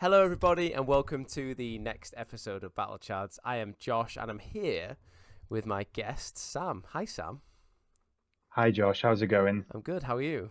Hello, everybody, and welcome to the next episode of Battle Chads. I am Josh, and I'm here with my guest, Sam. Hi, Sam. Hi Josh, how's it going? I'm good. How are you?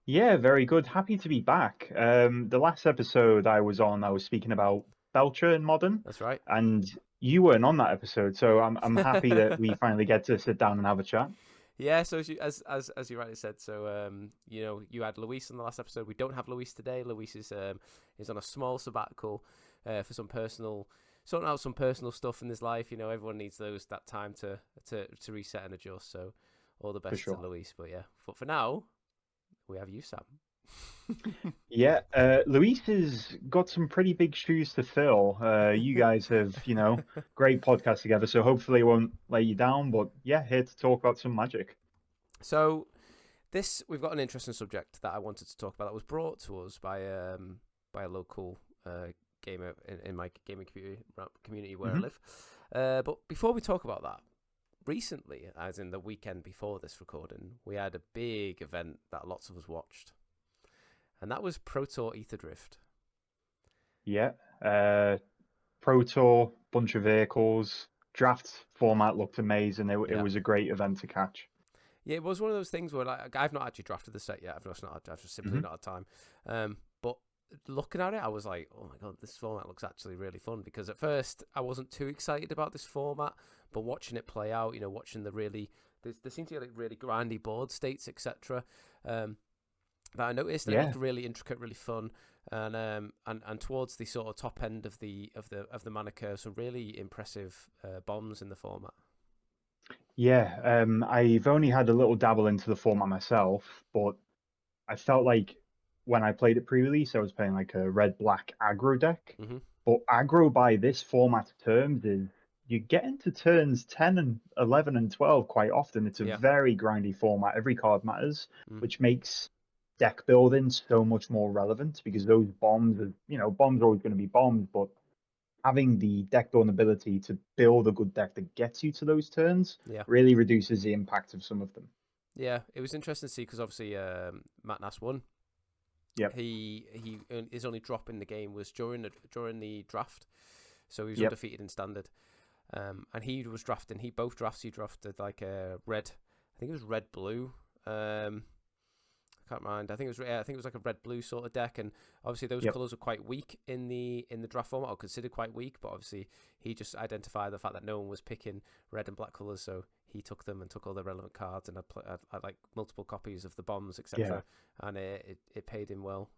Yeah, very good. Happy to be back. The last episode I was on, I was speaking about Belcher in Modern, That's right. and you weren't on that episode, so I'm happy that we finally get to sit down and have a chat. Yeah. So as you rightly said, you had Luis on the last episode. We don't have Luis today. Luis is on a small sabbatical for sorting out some personal stuff in his life. You know, everyone needs that time to reset and adjust. So all the For best to sure. Luis. But yeah, for now, we have you, Sam. Yeah, Luis has got some pretty big shoes to fill. You guys have, great podcast together, so hopefully it won't let you down. But yeah, here to talk about some Magic. So we've got an interesting subject that I wanted to talk about that was brought to us by a local gamer in my gaming community where I Hmm. live. But before we talk about that, recently, as in the weekend before this recording, we had a big event that lots of us watched, and that was Pro Tour Ether Drift. Yeah, Pro Tour, bunch of vehicles. Draft format looked amazing. It Yeah, was a great event to catch. yeah, it was one of those things where I've not actually drafted the set yet. I've just simply Hmm. not had time. But looking at it, I was like, oh my god, this format looks actually really fun. Because at first I wasn't too excited about this format, but watching it play out, watching there seem to be like really grindy board states, etc. That I noticed, and it Yeah, looked really intricate, really fun, and towards the sort of top end of the mana curve, some really impressive bombs in the format. yeah. I've only had a little dabble into the format myself, but I felt like when I played it pre-release, I was playing like a red-black aggro deck. Hmm. But aggro by this format terms is you get into turns 10 and 11 and 12 quite often. It's a Yeah. very grindy format. Every card matters, Mm. which makes deck building so much more relevant because those bombs are, bombs are always going to be bombs, but having the deck building ability to build a good deck that gets you to those turns Yeah. really reduces the impact of some of them. Yeah, it was interesting to see because obviously Matt Nass won. Yep, His only drop in the game was during the draft, so he was yep, undefeated in standard. And he was drafting. Both drafts he drafted like a red. I think it was red blue. I can't mind. I think it was like a red blue sort of deck, and obviously those yep. colours were quite weak in the draft format, or considered quite weak. But obviously he just identified the fact that no one was picking red and black colours, so he took them and took all the relevant cards, and had like multiple copies of the bombs, Yeah, etc. And it paid him well.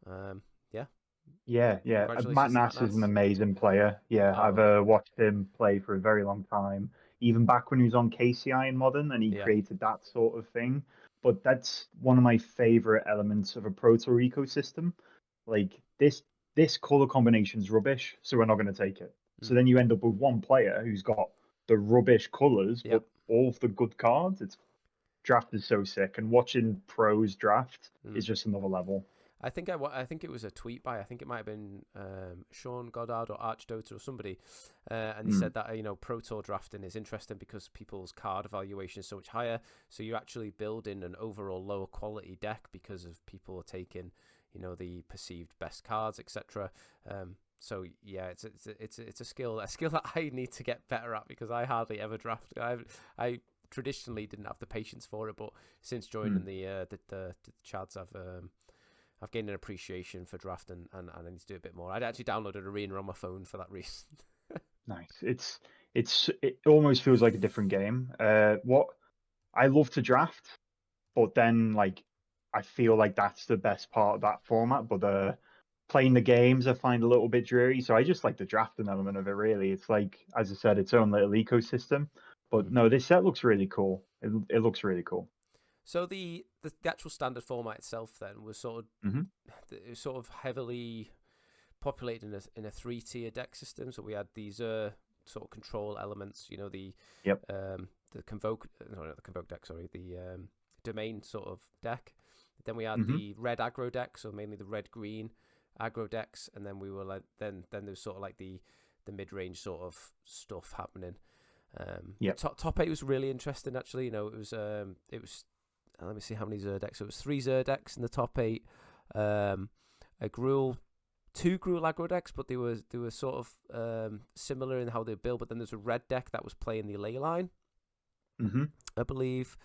Yeah, yeah. Matt congratulations to Matt Nass is an Nass. amazing player. Yeah, I've Oh watched him play for a very long time, even back when he was on KCI in Modern, and he yeah, created that sort of thing. But that's one of my favorite elements of a Pro Tour ecosystem. Like this color combination is rubbish, so we're not going to take it. So mm, then you end up with one player who's got the rubbish colors, yep. but all of the good cards. It's draft is so sick, and watching pros draft Mm. is just another level. I think it was a tweet by, I think it might have been Sean Goddard or Archdota or somebody, and he Mm, said that Pro Tour drafting is interesting because people's card evaluation is so much higher, so you're actually building an overall lower quality deck because of people taking the perceived best cards, etc. So yeah, it's a skill that I need to get better at because I hardly ever draft. I traditionally didn't have the patience for it, but since joining mm. the chads, I've gained an appreciation for draft, and I need to do a bit more. I'd actually downloaded Arena on my phone for that reason. Nice. It almost feels like a different game. What I love to draft, but then like I feel like that's the best part of that format. But playing the games I find a little bit dreary. So I just like the drafting element of it really. It's like, as I said, its own little ecosystem. But Mm. no, this set looks really cool. It looks really cool. So the actual standard format itself then was Hmm. it was sort of heavily populated in a three tier deck system. So we had these sort of control elements. Yep. The convoke, no, not the convoke deck. Sorry, the domain sort of deck. Then we had Hmm. the red aggro deck, so mainly the red green aggro decks, and then we were like then there's sort of like the mid range sort of stuff happening. The Yep. top eight was really interesting actually. It was let me see how many Zerdex. So it was three Zerdex in the top eight, a Gruul, two Gruul aggro decks, but they were sort of similar in how they build. But then there's a red deck that was playing the ley line, I believe.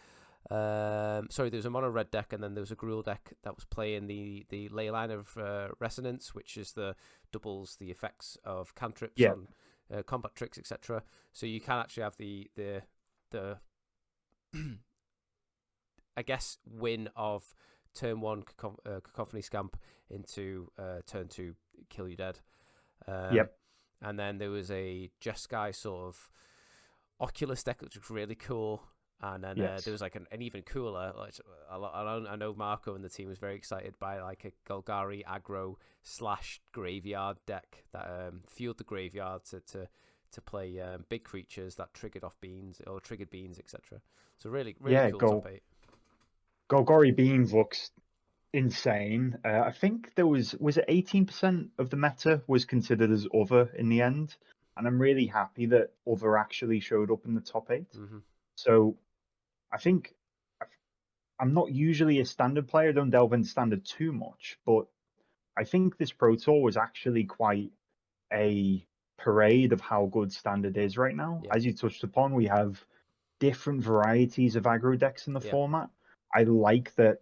Sorry, there was a mono red deck, and then there was a Gruul deck that was playing the ley line of resonance, which is the doubles the effects of cantrips on combat tricks, etc. So you can actually have the I guess win of turn 1 Cacophony Scamp into turn 2 Kill You Dead. And then there was a Jeskai sort of Oculus deck, which was really cool. And then there was like an even cooler. Like I know Marco and the team was very excited by like a Golgari aggro / graveyard deck that fueled the graveyard to play big creatures that triggered beans, etc. So really cool top 8. Golgari Beans looks insane. I think there was it 18% of the meta was considered as other in the end, and I'm really happy that other actually showed up in the top 8. So I think I'm not usually a standard player. I don't delve into standard too much, but I think this Pro Tour was actually quite a parade of how good standard is right now. As you touched upon, we have different varieties of aggro decks in the format. I like that.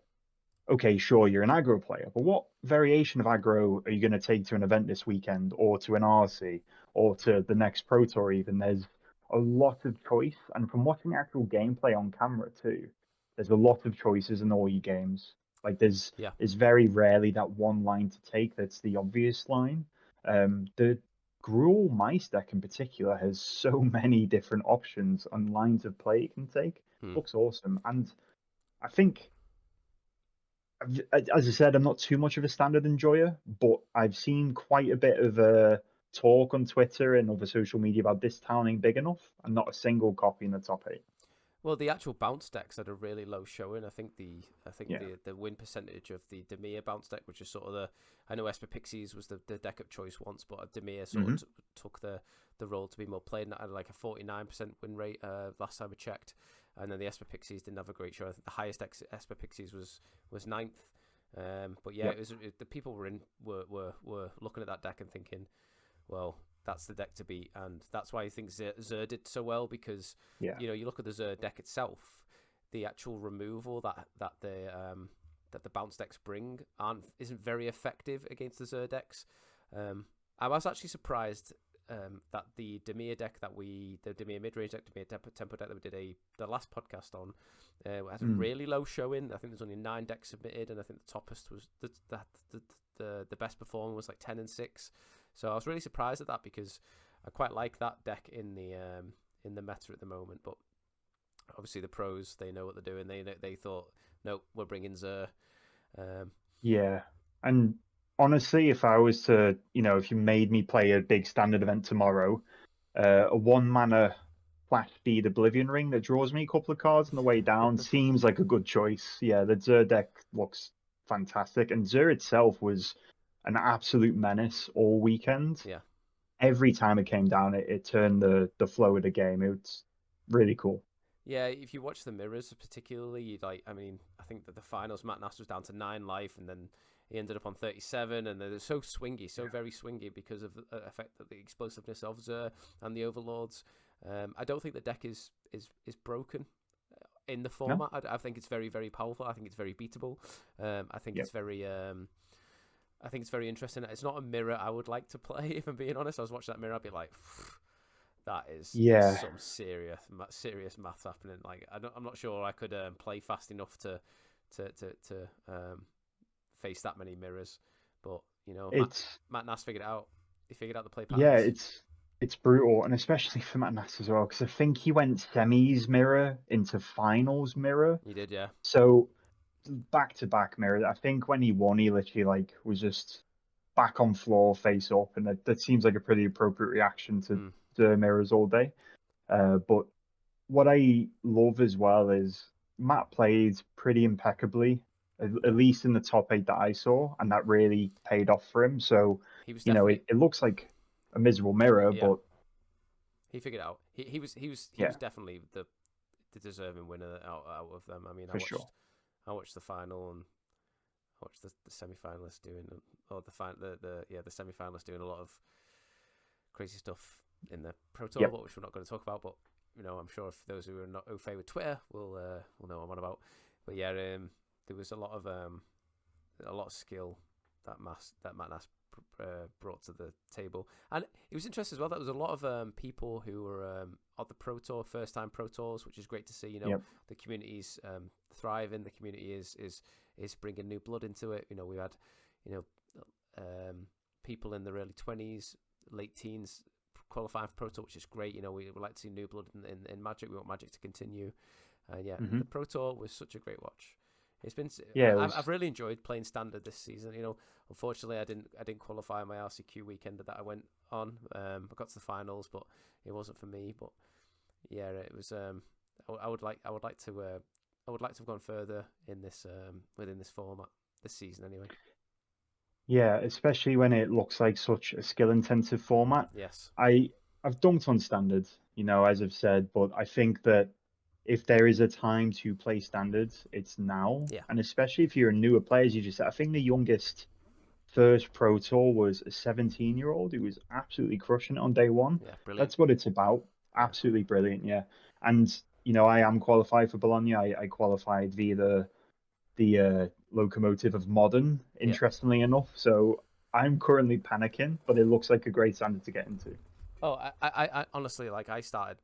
Okay, sure, you're an aggro player, but what variation of aggro are you going to take to an event this weekend, or to an RC, or to the next Pro Tour even? There's a lot of choice, and from watching actual gameplay on camera too, there's a lot of choices in all your games. Like there's very rarely that one line to take that's the obvious line. The Gruul Mice deck in particular has so many different options and lines of play it can take. Looks awesome, and I think, as I said, I'm not too much of a standard enjoyer, but I've seen quite a bit of talk on Twitter and other social media about this town ain't big enough, and not a single copy in the top 8. Well, the actual bounce decks had a really low showing. I think the win percentage of the Dimir bounce deck, which is sort of I know Esper Pixies was the deck of choice once, but Dimir sort of took the role to be more played, and had like a 49% win rate last time I checked. And then the Esper Pixies didn't have a great show. I think the highest Esper Pixies was 9th. But it was the people were looking at that deck and thinking, well, that's the deck to beat, and that's why I think Zer did so well, because you look at the Zer deck itself, the actual removal that the bounce decks bring isn't very effective against the Zer decks. I was actually surprised that the Dimir deck the Dimir mid-range deck, Dimir tempo deck that we did the last podcast on, had a really low showing. I think there's only 9 decks submitted, and I think the toppest was the best performer was like 10 and 6. So I was really surprised at that, because I quite like that deck in the meta at the moment. But obviously the pros, they know what they're doing. They thought, no, we're bringing Zer. And honestly, if I was to, if you made me play a big standard event tomorrow, a 1-mana flash speed Oblivion Ring that draws me a couple of cards on the way down seems like a good choice. Yeah, the Zer deck looks fantastic, and Zer itself was an absolute menace all weekend. Every time it came down, it turned the flow of the game. It was really cool. Yeah, if you watch the mirrors particularly, I think that the finals, Matt Nass was down to 9 life, and then he ended up on 37, and they're so swingy, very swingy, because of the effect that the explosiveness of Zer and the Overlords. I don't think the deck is broken in the format. No. I think it's very, very powerful. I think it's very beatable. I think it's very I think it's very interesting. It's not a mirror I would like to play, if I'm being honest. I was watching that mirror, I'd be like, that is some serious math happening. Like, I'm not sure I could play fast enough to face that many mirrors. But Matt Nass figured it out. He figured out the play patterns. Yeah, it's brutal, and especially for Matt Nass as well, because I think he went semis mirror into finals mirror. He did, yeah. So back-to-back mirror. I think when he won, he literally was just back on floor, face up, and that seems like a pretty appropriate reaction to the mirrors all day. But what I love as well is Matt played pretty impeccably, at least in the top 8 that I saw, and that really paid off for him. So he was it looks like a miserable mirror, but he figured it out. He was definitely the deserving winner out of them. I mean, I watched the final, and watch the semi-finalists doing, or the semi-finalists doing a lot of crazy stuff in the Pro Tour, Yep. but which we're not going to talk about. But I'm sure if those who are not au fait with Twitter will know what I'm on about. But yeah, there was a lot of skill that Matt Nass brought to the table, and it was interesting as well that there was a lot of people who were at the Pro Tour, first time Pro Tours, which is great to see. The community's thriving. The community is bringing new blood into it. We had people in their early 20s, late teens qualifying for Pro Tour, which is great. We would like to see new blood in Magic. We want Magic to continue. And the Pro Tour was such a great watch. It's been I've really enjoyed playing Standard this season. Unfortunately I didn't qualify my RCQ weekend that I went on. I got to the finals, but it wasn't for me. But yeah, it was. I would like to have gone further in this within this format this season anyway. Yeah, especially when it looks like such a skill-intensive format. Yes. I've dunked on Standard, as I've said, but I think that if there is a time to play Standards, it's now. Yeah. And especially if you're a newer player, as you just said, I think the youngest first Pro Tour was a 17-year-old who was absolutely crushing it on day one. Yeah, brilliant. That's what it's about. Yeah. Absolutely brilliant, yeah. And, I am qualified for Bologna. I qualified via the locomotive of Modern, interestingly enough. So I'm currently panicking, but it looks like a great Standard to get into. Oh, I honestly, I started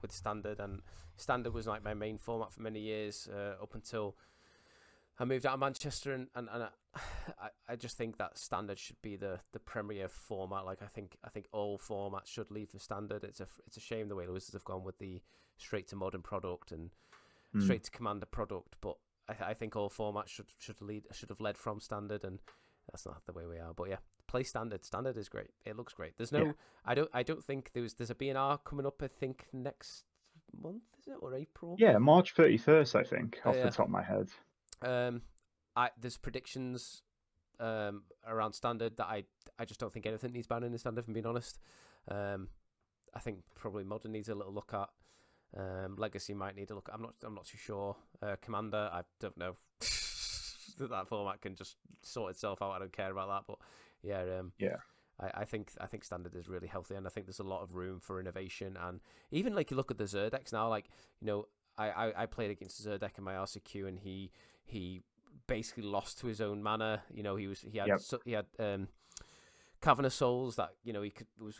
with Standard, and Standard was like my main format for many years, up until I moved out of Manchester, and I just think that Standard should be the premier format. I think all formats should lead for Standard. It's a shame the way the Wizards have gone with the straight to Modern product and straight to Commander product, but I think all formats should have led from Standard, and that's not the way we are. But yeah, play Standard. Standard is great. It looks great. There's no, I don't think there's a BNR coming up. I think next month, is it, or April? Yeah, March 31st, I think, off the top of my head. There's predictions around Standard that I just don't think anything needs banning in Standard, if I'm being honest. I think probably Modern needs a little look at. Legacy might need a look. I'm not too sure. Commander, I don't know. That format can just sort itself out. I don't care about that. But yeah. I think Standard is really healthy, and I think there's a lot of room for innovation. And even you look at the Zerdex now. I played against Zerdek in my RCQ, and he basically lost to his own mana. He had Cavernous Souls that it was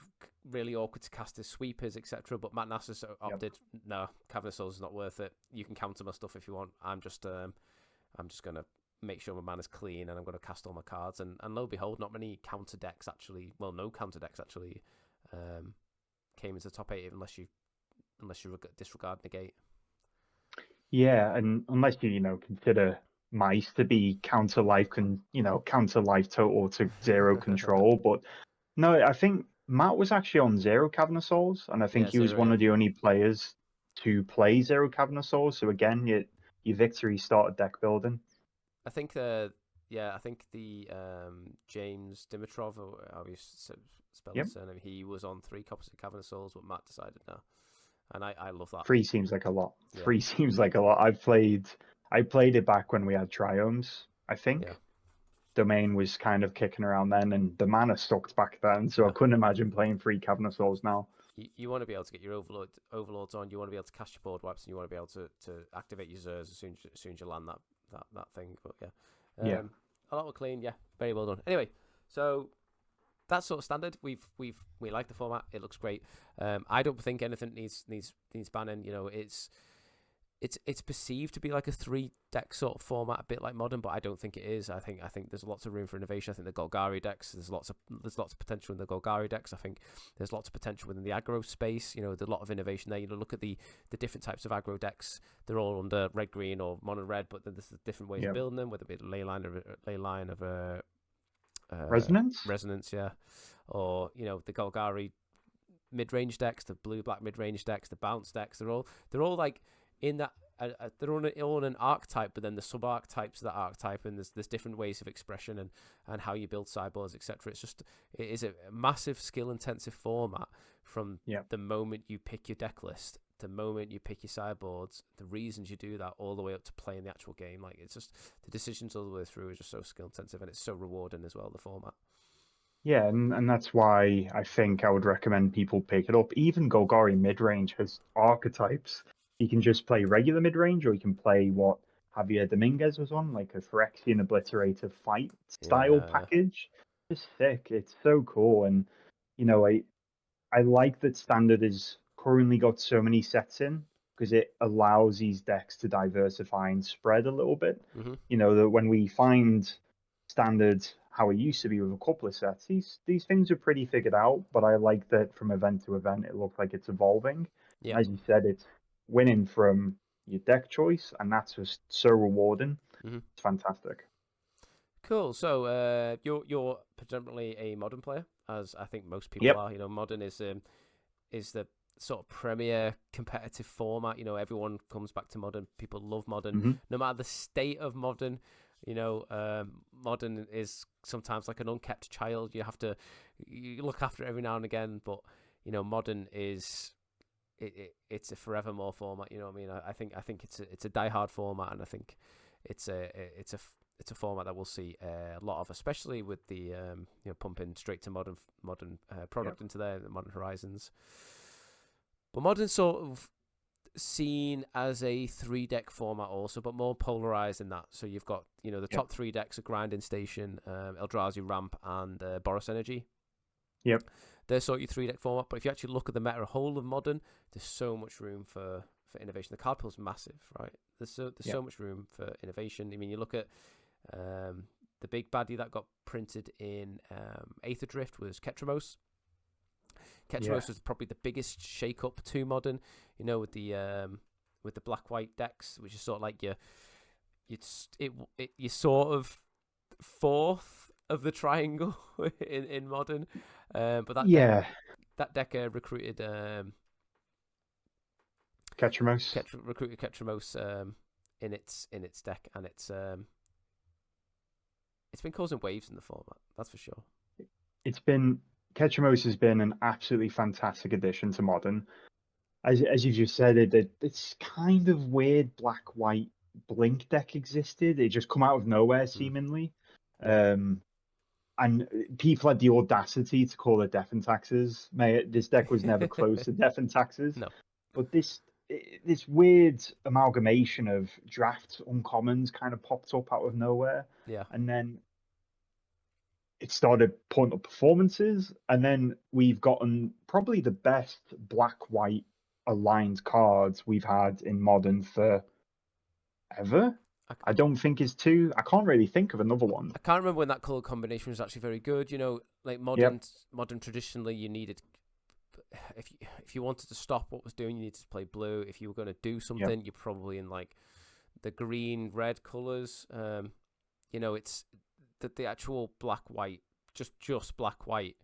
really awkward to cast his sweepers, etc. But Matt Nass opted, no, Cavernous Souls is not worth it. You can counter my stuff if you want. I'm just gonna make sure my mana's clean, and I'm gonna cast all my cards. And lo and behold, not many counter decks actually. Well, no counter decks actually came into the top 8 unless you disregard negate. Yeah, and unless you consider mice to be counter life total to 0 control. But no, I think Matt was actually on 0 Cavernous Souls, and I think he was one of the only players to play 0 Cavernous Souls. So again, your victory started deck building. I think the James Dimitrov, or how you spell his surname, he was on 3 copies of Cavernous Souls, but Matt decided no. And I love that. 3 seems like a lot. Yeah. 3 seems like a lot. I played it back when we had Triomes, I think. Yeah. Domain was kind of kicking around then, and the mana sucked back then, so I couldn't imagine playing 3 Cavernous Souls now. You want to be able to get your overlords on, you want to be able to cast your board wipes, and you want to be able to activate your Zers as soon as you land that thing. But yeah. A lot more clean, very well done. Anyway, so that's sort of Standard. We like the format. It looks great. I don't think anything needs banning. It's perceived to be like a 3 deck sort of format, a bit like Modern, but I don't think it is. I think there's lots of room for innovation. I think the Golgari decks, there's lots of potential in the Golgari decks. I think there's lots of potential within the aggro space. There's a lot of innovation there. Look at the different types of aggro decks. They're all under red green or mono red, but then there's different ways of building them, whether it be the ley line of resonance, or the Golgari mid-range decks, the blue-black mid-range decks, the bounce decks. They're all like in that they're all an archetype, but then the sub-archetypes of that archetype, and there's different ways of expression and how you build sideboards, etc. It is a massive skill-intensive format from the moment you pick your deck list the moment you pick your sideboards, the reasons you do that, all the way up to playing the actual game. Like, it's just the decisions all the way through are just so skill intensive, and it's so rewarding as well, the format. Yeah, and that's why I think I would recommend people pick it up. Even Golgari mid-range has archetypes. You can just play regular mid-range, or you can play what Javier Dominguez was on, like a Phyrexian Obliterator fight style Yeah. package. Just sick. It's so cool. And, I like that Standard has currently got so many sets in because it allows these decks to diversify and spread a little bit. Hmm. That when we find Standard how it used to be with a couple of sets, these things are pretty figured out. But I like that from event to event, it looks like it's evolving. Yeah. And as you said, it's winning from your deck choice, and that's just so rewarding. Hmm. It's fantastic. Cool. So you're predominantly a modern player, as I think most people Yep. are. Modern is the sort of premier competitive format. Everyone comes back to modern. People love modern, Hmm. no matter the state of modern. Modern is sometimes like an unkept child. You look after it every now and again, but modern is it's a forevermore format. You know what I mean? I think it's a diehard format, and I think it's a format that we'll see a lot of, especially with the pumping straight to modern product Yep. into there, the Modern Horizons. But modern sort of seen as a 3-deck format also, but more polarized in that. So you've got the Yep. top 3 decks are Grinding Station, Eldrazi Ramp, and Boros Energy. Yep. They're sort of your 3-deck format. But if you actually look at the meta whole of modern, there's so much room for innovation. The card pool's massive, right? There's so Yep. much room for innovation. I mean, you look at the big baddie that got printed in Aether Drift was Ketramos. Yeah. Was probably the biggest shake-up to modern, with the black-white decks, which is sort of like you're sort of fourth of the triangle in modern. But Yeah. that deck recruited Ketramos. recruited Ketramos in its deck, and it's been causing waves in the format. That's for sure. Ketramos has been an absolutely fantastic addition to modern. As you just said, it's kind of weird black white blink deck existed. It just come out of nowhere seemingly. Yeah. And people had the audacity to call it Death and Taxes. This deck was never close to Death and Taxes. No. But this weird amalgamation of draft uncommons kind of popped up out of nowhere. Yeah. And then it started putting up performances, and then we've gotten probably the best black-white aligned cards we've had in modern for ever. I don't think it's too. I can't really think of another one. I can't remember when that color combination was actually very good. Like modern traditionally, you needed, if you wanted to stop what was doing, you needed to play blue. If you were going to do something, you're probably in like the green red colors. It's the actual black white, just black white.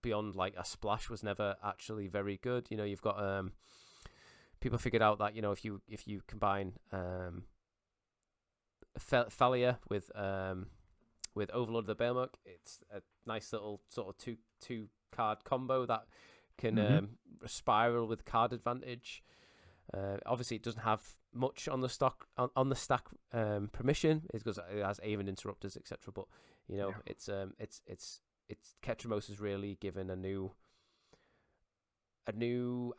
Beyond like a splash was never actually very good. You've got people figured out that if you combine Thalia with Overlord of the Balemurk, it's a nice little sort of two card combo that can spiral with card advantage. Obviously, it doesn't have much on the stack permission. It has Aven interrupters, etc. But it's Ketramos has really given a new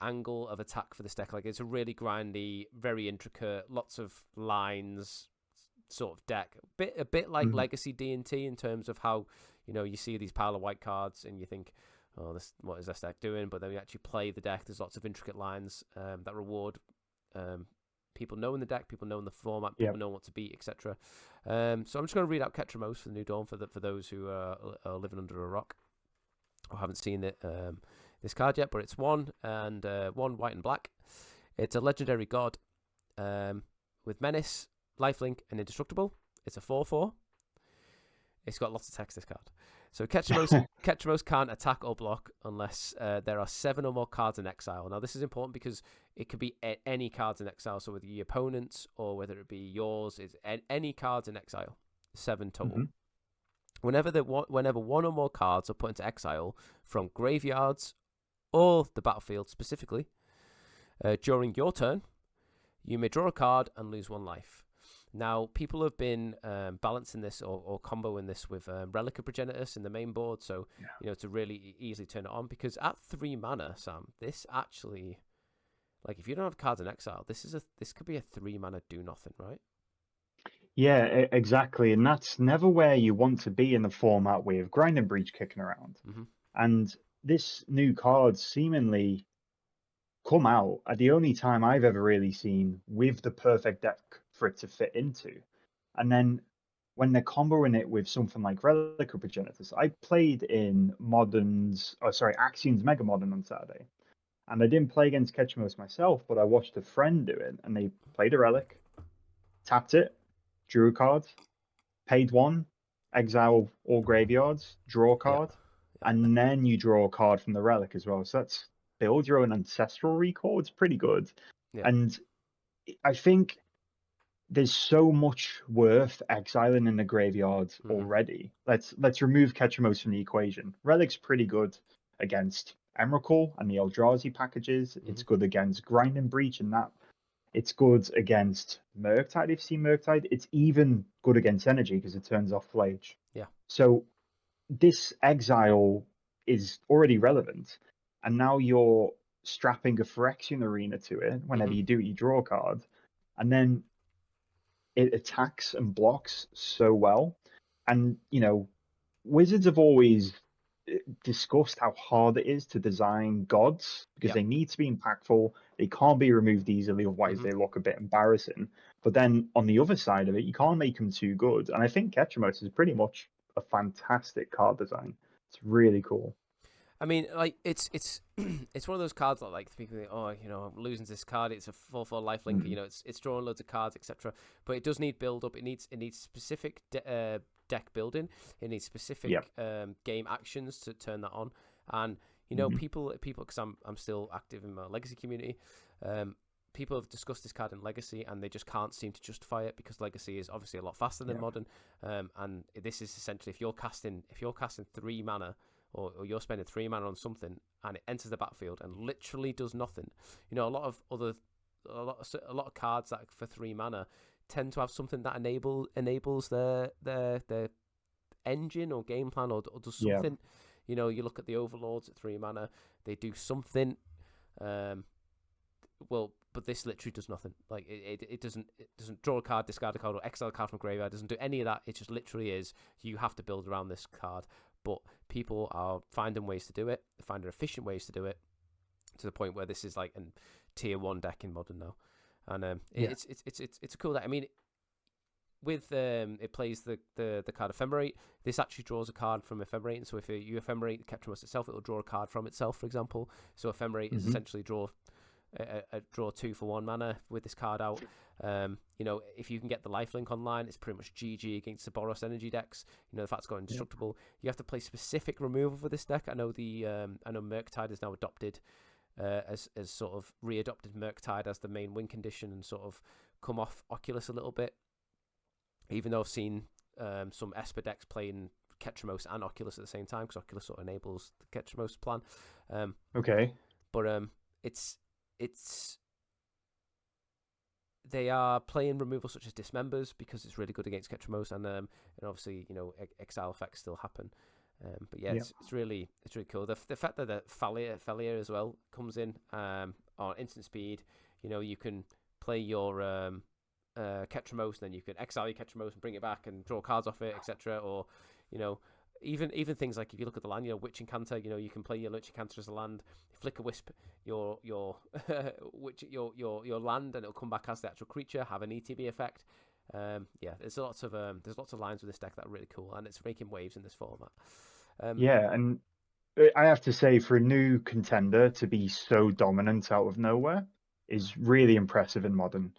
angle of attack for this deck. Like, it's a really grindy, very intricate, lots of lines sort of deck. A bit like Legacy D&T in terms of how you see these pile of white cards and you think, oh, what is this deck doing? But then you actually play the deck. There's lots of intricate lines that reward people knowing the deck, people knowing the format, people know what to beat, etc. So I'm just going to read out Ketramos for the New Dawn for those who are living under a rock or haven't seen it. This card yet, but it's one white and black. It's a legendary god with menace, lifelink, and indestructible. It's a 4/4. It's got lots of text, this card. So Ketramos can't attack or block unless there are 7 or more cards in exile. Now, this is important because it could be any cards in exile. So whether your opponent's or whether it be yours, it's any cards in exile. 7 total. Whenever one or more cards are put into exile from graveyards or the battlefield specifically, During your turn, you may draw a card and lose 1 life. Now, people have been balancing this or comboing this with Relic of Progenitus in the main board, so to really easily turn it on. Because at 3 mana, Sam, this actually, like, if you don't have cards in exile, this could be a 3 mana do nothing, right? Yeah, exactly. And that's never where you want to be in the format with Grind and Breach kicking around. Mm-hmm. And this new card seemingly come out at the only time I've ever really seen with the perfect deck for it to fit into. And then when they're comboing it with something like Relic of Progenitus, I played in Axion's Mega Modern on Saturday. And I didn't play against Ketchumos myself, but I watched a friend do it, and they played a Relic, tapped it, drew a card, paid 1, exile all graveyards, draw a card, and then you draw a card from the Relic as well. So that's build your own ancestral recall. It's pretty good. Yeah. And I think there's so much worth exiling in the graveyard already. Let's remove Ketchumos from the equation. Relic's pretty good against Emrakul and the Eldrazi packages. It's good against Grind and Breach and that. It's good against Murktide if you see Murktide. It's even good against Energy because it turns off Flage. Yeah. So this exile is already relevant, and now you're strapping a Phyrexian Arena to it. Whenever you do it, you draw a card, and then it attacks and blocks so well. And Wizards have always discussed how hard it is to design gods because they need to be impactful. They can't be removed easily, otherwise they look a bit embarrassing. But then on the other side of it, you can't make them too good. And I think Ketchumos is pretty much a fantastic card design. It's really cool. I mean, like it's it's one of those cards that like people think, oh, I'm losing this card. It's a 4/4 lifelink. It's drawing loads of cards, etc. But it does need build up. It needs specific deck building. It needs specific game actions to turn that on. And people because I'm still active in my Legacy community. People have discussed this card in Legacy, and they just can't seem to justify it because Legacy is obviously a lot faster than Modern. And this is essentially if you're casting 3 mana. Or you're spending 3 mana on something, and it enters the battlefield and literally does nothing. A lot of cards that for 3 mana tend to have something that enables their engine or game plan or does something. You look at the Overlords at 3 mana, they do something. But this literally does nothing. Like it doesn't draw a card, discard a card, or exile a card from graveyard. It doesn't do any of that. It just literally is. You have to build around this card. But people are finding ways to do it. They're finding efficient ways to do it, to the point where this is like a tier 1 deck in Modern now, and it's a cool deck. I mean, with it plays the card Ephemerate. This actually draws a card from Ephemerate, and so if you Ephemerate Ketchumos itself, it will draw a card from itself, for example. So Ephemerate is essentially draw 2 for 1 mana with this card out. If you can get the lifelink online, it's pretty much GG against the Boros energy decks. The fact it's got indestructible. You have to play specific removal for this deck. I know Murktide is now adopted as sort of readopted Murktide as the main win condition and sort of come off Oculus a little bit. Even though I've seen some Esper decks playing Ketchumos and Oculus at the same time, because Oculus sort of enables the Ketchumos plan. Okay. But they are playing removal such as Dismembers because it's really good against Ketchumos, and obviously exile effects still happen. But it's really cool. The fact that the Failure as well comes in on instant speed. You can play your Ketchumos, and then you can exile your Ketchumos and bring it back and draw cards off it, etc. Or even things like if you look at the land, Witch Incanter, you can play your Witch Incanter as a land, Flicker Wisp your land, and it'll come back as the actual creature, have an ETB effect. There's lots of lines with this deck that are really cool, and it's making waves in this format. And I have to say, for a new contender to be so dominant out of nowhere is really impressive in Modern.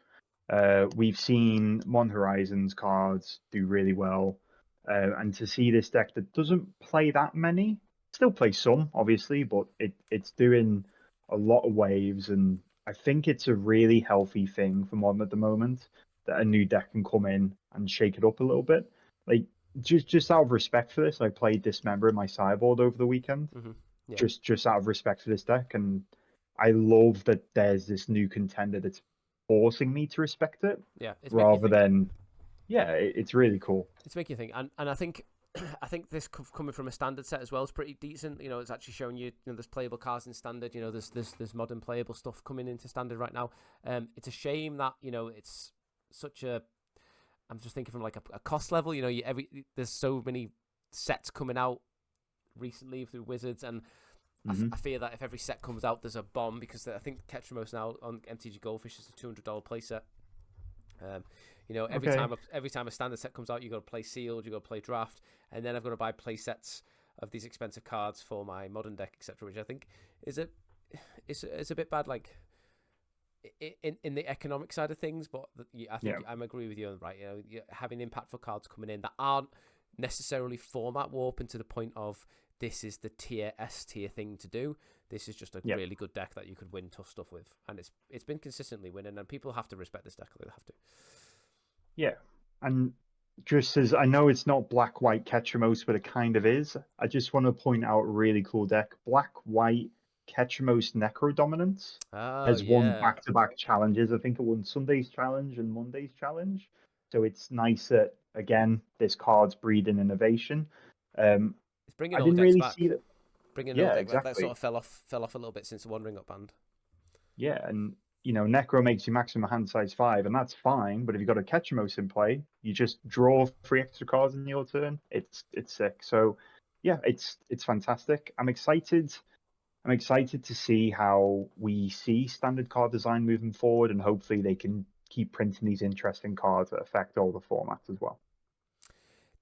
We've seen Modern Horizons cards do really well. And to see this deck that doesn't play that many, still play some, obviously, but it's doing a lot of waves, and I think it's a really healthy thing for Modern at the moment that a new deck can come in and shake it up a little bit. Like, just out of respect for this, I played Dismember in my sideboard over the weekend. Just out of respect for this deck, and I love that there's this new contender that's forcing me to respect it Yeah, it's making you rather think. than yeah, it's really cool. It's making you think, and I think I think this coming from a standard set as well is pretty decent. You know, it's actually showing you, there's playable cards in standard. You know, there's modern playable stuff coming into standard right now. It's a shame that it's such a. I'm just thinking from like a cost level. You know, there's so many sets coming out recently through Wizards, and Hmm. I fear that if every set comes out, there's a bomb, because I think Ketramos now on MTG Goldfish is a $200 playset. Um, Okay. every time a standard set comes out, you got to play sealed, you got to play draft, and then I've got to buy play sets of these expensive cards for my modern deck, etc. Which I think is a bit bad, like in the economic side of things. But I Yeah. think I'm agree with you, right? Having impactful cards coming in that aren't necessarily format warping to the point of this is the S tier thing to do. This is just a Yeah. really good deck that you could win tough stuff with, and it's been consistently winning, and people have to respect this deck. They have to. Yeah. And just as I know it's not black white Ketramos, but it kind of is. I just want to point out a really cool deck. Black white Ketramos Necro Dominance Oh has won yeah, back-to-back challenges. I think it won Sunday's challenge and Monday's challenge. So it's nice that again this card's breeding innovation. Um, it's bringing I old didn't decks really see back. that. Bringing an old Yeah, deck that sort exactly. of fell off a little bit since the Wandering Up band. Yeah, and Necro makes you maximum hand size 5, and that's fine. But if you've got a Ketchamos in play, you just draw 3 extra cards in your turn. It's sick. So yeah, it's fantastic. I'm excited. I'm excited to see how we see standard card design moving forward, and hopefully they can keep printing these interesting cards that affect all the formats as well.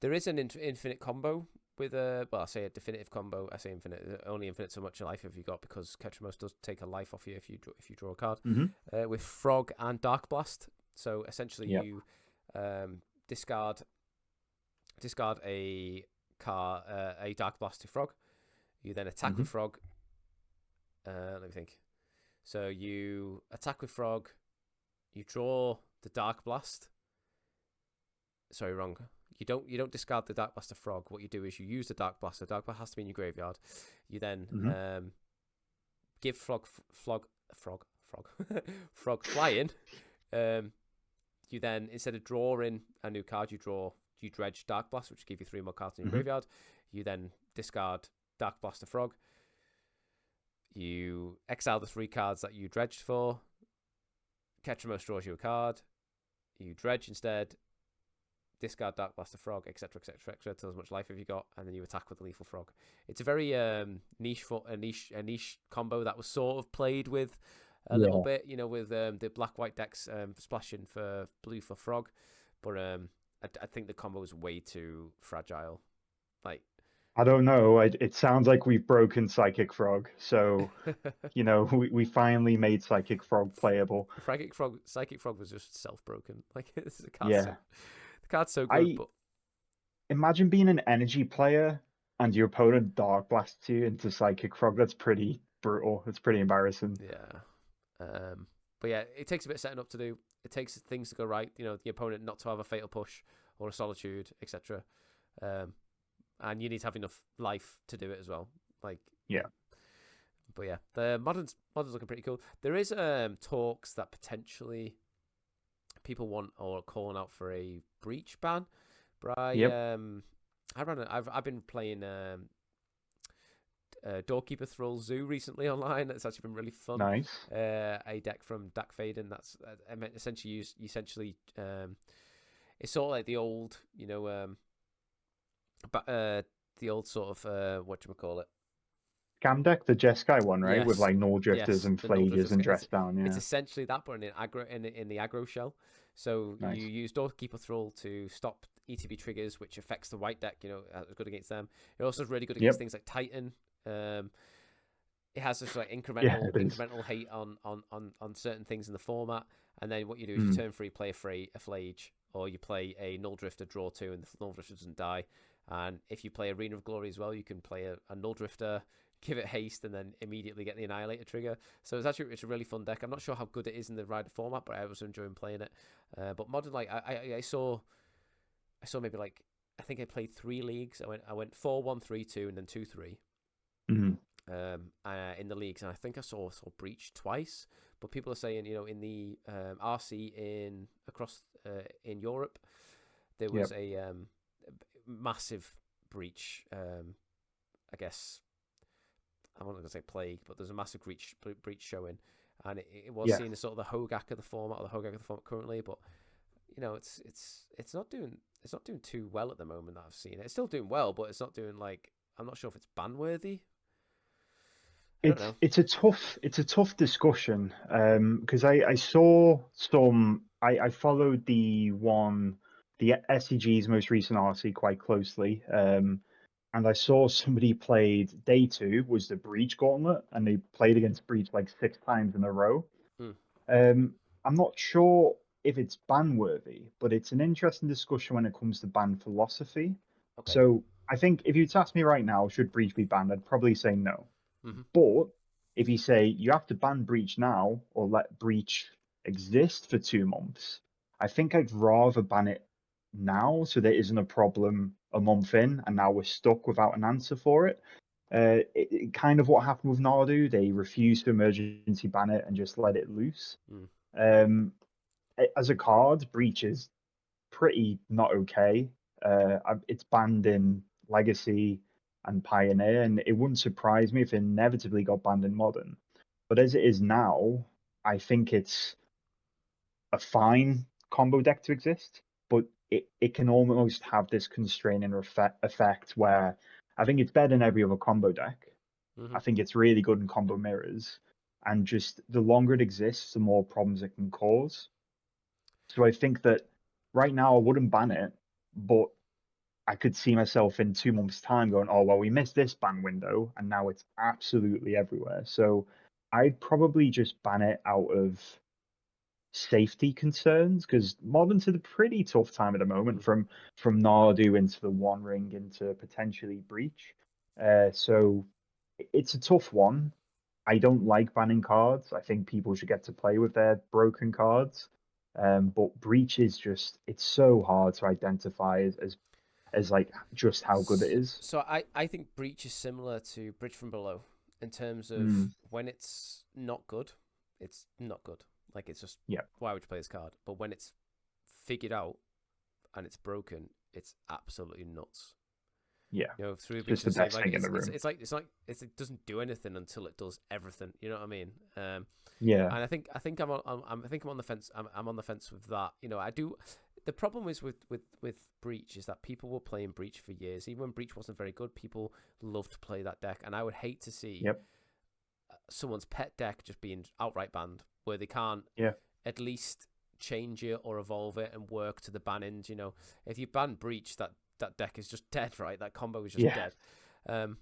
There is an infinite combo with a, well, I say a definitive combo. I say infinite, only infinite so much life have you got, because Ketramos does take a life off you if you draw a card. Hmm. With Frog and Dark Blast. So essentially, Yep. you discard a a Dark Blast to Frog. You then attack Hmm. with Frog. Let me think. So you attack with Frog. You draw the Dark Blast. Sorry, wrong. You don't discard the Dark Blaster Frog. What you do is you use the Dark Blaster. Dark Blaster has to be in your graveyard. You then Hmm. give Frog flying. You then, instead of drawing a new card, you dredge Dark Blast, which will give you 3 more cards in your Hmm. graveyard. You then discard Dark Blaster Frog. You exile the 3 cards that you dredged for. Ketramos draws you a card. You dredge instead. Discard Dark Blaster Frog, etc., etc., etc. Till as much life have you got, and then you attack with the Lethal Frog. It's a very niche combo that was sort of played with a little Yeah. bit, with the black white decks splashing for blue for Frog, but I think the combo is way too fragile. Like, I don't know. It sounds like we've broken Psychic Frog. So we finally made Psychic Frog playable. Psychic Frog was just self broken. Like, this is a card Yeah. the card's so good, I but imagine being an energy player and your opponent Dark blasts you into Psychic Frog. That's pretty brutal. It's pretty embarrassing. yeah. But yeah, it takes a bit of setting up to do. It takes things to go right. The opponent not to have a fatal push or a solitude, etc. And you need to have enough life to do it as well. Like, Yeah. but yeah, the modern's looking pretty cool. There is talks that potentially people want or calling out for a breach ban. But Yep. I've been playing Doorkeeper Thrall Zoo recently online. It's actually been really fun. Nice. A deck from Dak Faden that's essentially it's sort of like the old, but the old sort of whatchamacallit. Scam deck, the Jeskai one, right? With Yes, like Null Drifters yes, and the Null Flages Drifters. and Dress Down. It's Yeah. essentially that, but in aggro in the aggro shell. So you Nice. use Doorkeeper Thrall to stop ETB triggers, which affects the white deck. Good against them. It also is really good against Yep. things like Titan. It has this like Yeah, incremental it is. incremental hate on certain things in the format. And then what you do is you Mm. turn 3, play a Flage, or you play a Null Drifter, draw 2, and the Null Drifter doesn't die. And if you play Arena of Glory as well, you can play a Null Drifter, give it haste, and then immediately get the Annihilator trigger. So it's a really fun deck. I'm not sure how good it is in the Rider format, but I was enjoying playing it. But modern, like I saw maybe like, I think I played 3 leagues. I went 4-1, 3-2, and then 2-3. Mm. in the leagues, and I think I saw breach twice. But people are saying, in the RC across in Europe, there was Yep. a massive breach. I guess I'm not going to say plague, but there's a massive breach showing, and it was Yeah. seen as sort of the Hogak of the format, currently. But it's not doing too well at the moment that I've seen it. It's still doing well, but it's not doing like, I'm not sure if it's ban worthy. I don't know. It's a tough discussion because I saw some I followed the SEG's most recent RC quite closely, and I saw somebody played day two was the Breach Gauntlet, and they played against Breach like 6 times in a row. Hmm. I'm not sure if it's ban worthy, but it's an interesting discussion when it comes to ban philosophy. Okay. So I think if you ask me right now, should Breach be banned? I'd probably say no. Mm-hmm. But if you say you have to ban Breach now or let Breach exist for 2 months, I think I'd rather ban it now so there isn't a problem a month in and now we're stuck without an answer for it. Kind of what happened with Nardu. They refused to emergency ban it and just let it loose. Mm. Um, as a card, Breach is pretty not okay. It's banned in Legacy and Pioneer, and it wouldn't surprise me if it inevitably got banned in Modern. But as it is now, I think it's a fine combo deck to exist, but it can almost have this constraining effect where I think it's better than every other combo deck. Mm-hmm. I think it's really good in combo mirrors, and just the longer it exists, the more problems it can cause. So I think that right now I wouldn't ban it, but I could see myself in 2 months' time going, oh, well, we missed this ban window and now it's absolutely everywhere. So I'd probably just ban it out of safety concerns because Modern's at a pretty tough time at the moment Mm-hmm. from Nardu into the One Ring into potentially Breach. So it's a tough one. I don't like banning cards. I think people should get to play with their broken cards. But Breach is just, it's so hard to identify as like just how good it is. So I think breach is similar to bridge from below in terms of Mm, when it's not good, it's not good. Like, it's just, yeah, why would you play this card? But when it's figured out and it's broken, it's absolutely nuts. yeah. Through It's just breach the and save, best like thing in the room. it doesn't do anything until it does everything. You know what I mean? Yeah, And I think I'm on the fence. I'm on the fence with that. I do. The problem is with Breach is that people were playing Breach for years. Even when Breach wasn't very good, people loved to play that deck, and I would hate to see yep, someone's pet deck just being outright banned, where they can't yeah. at least change it or evolve it and work to the bannings. If you ban Breach, that deck is just dead, right? That combo is just Yeah, dead.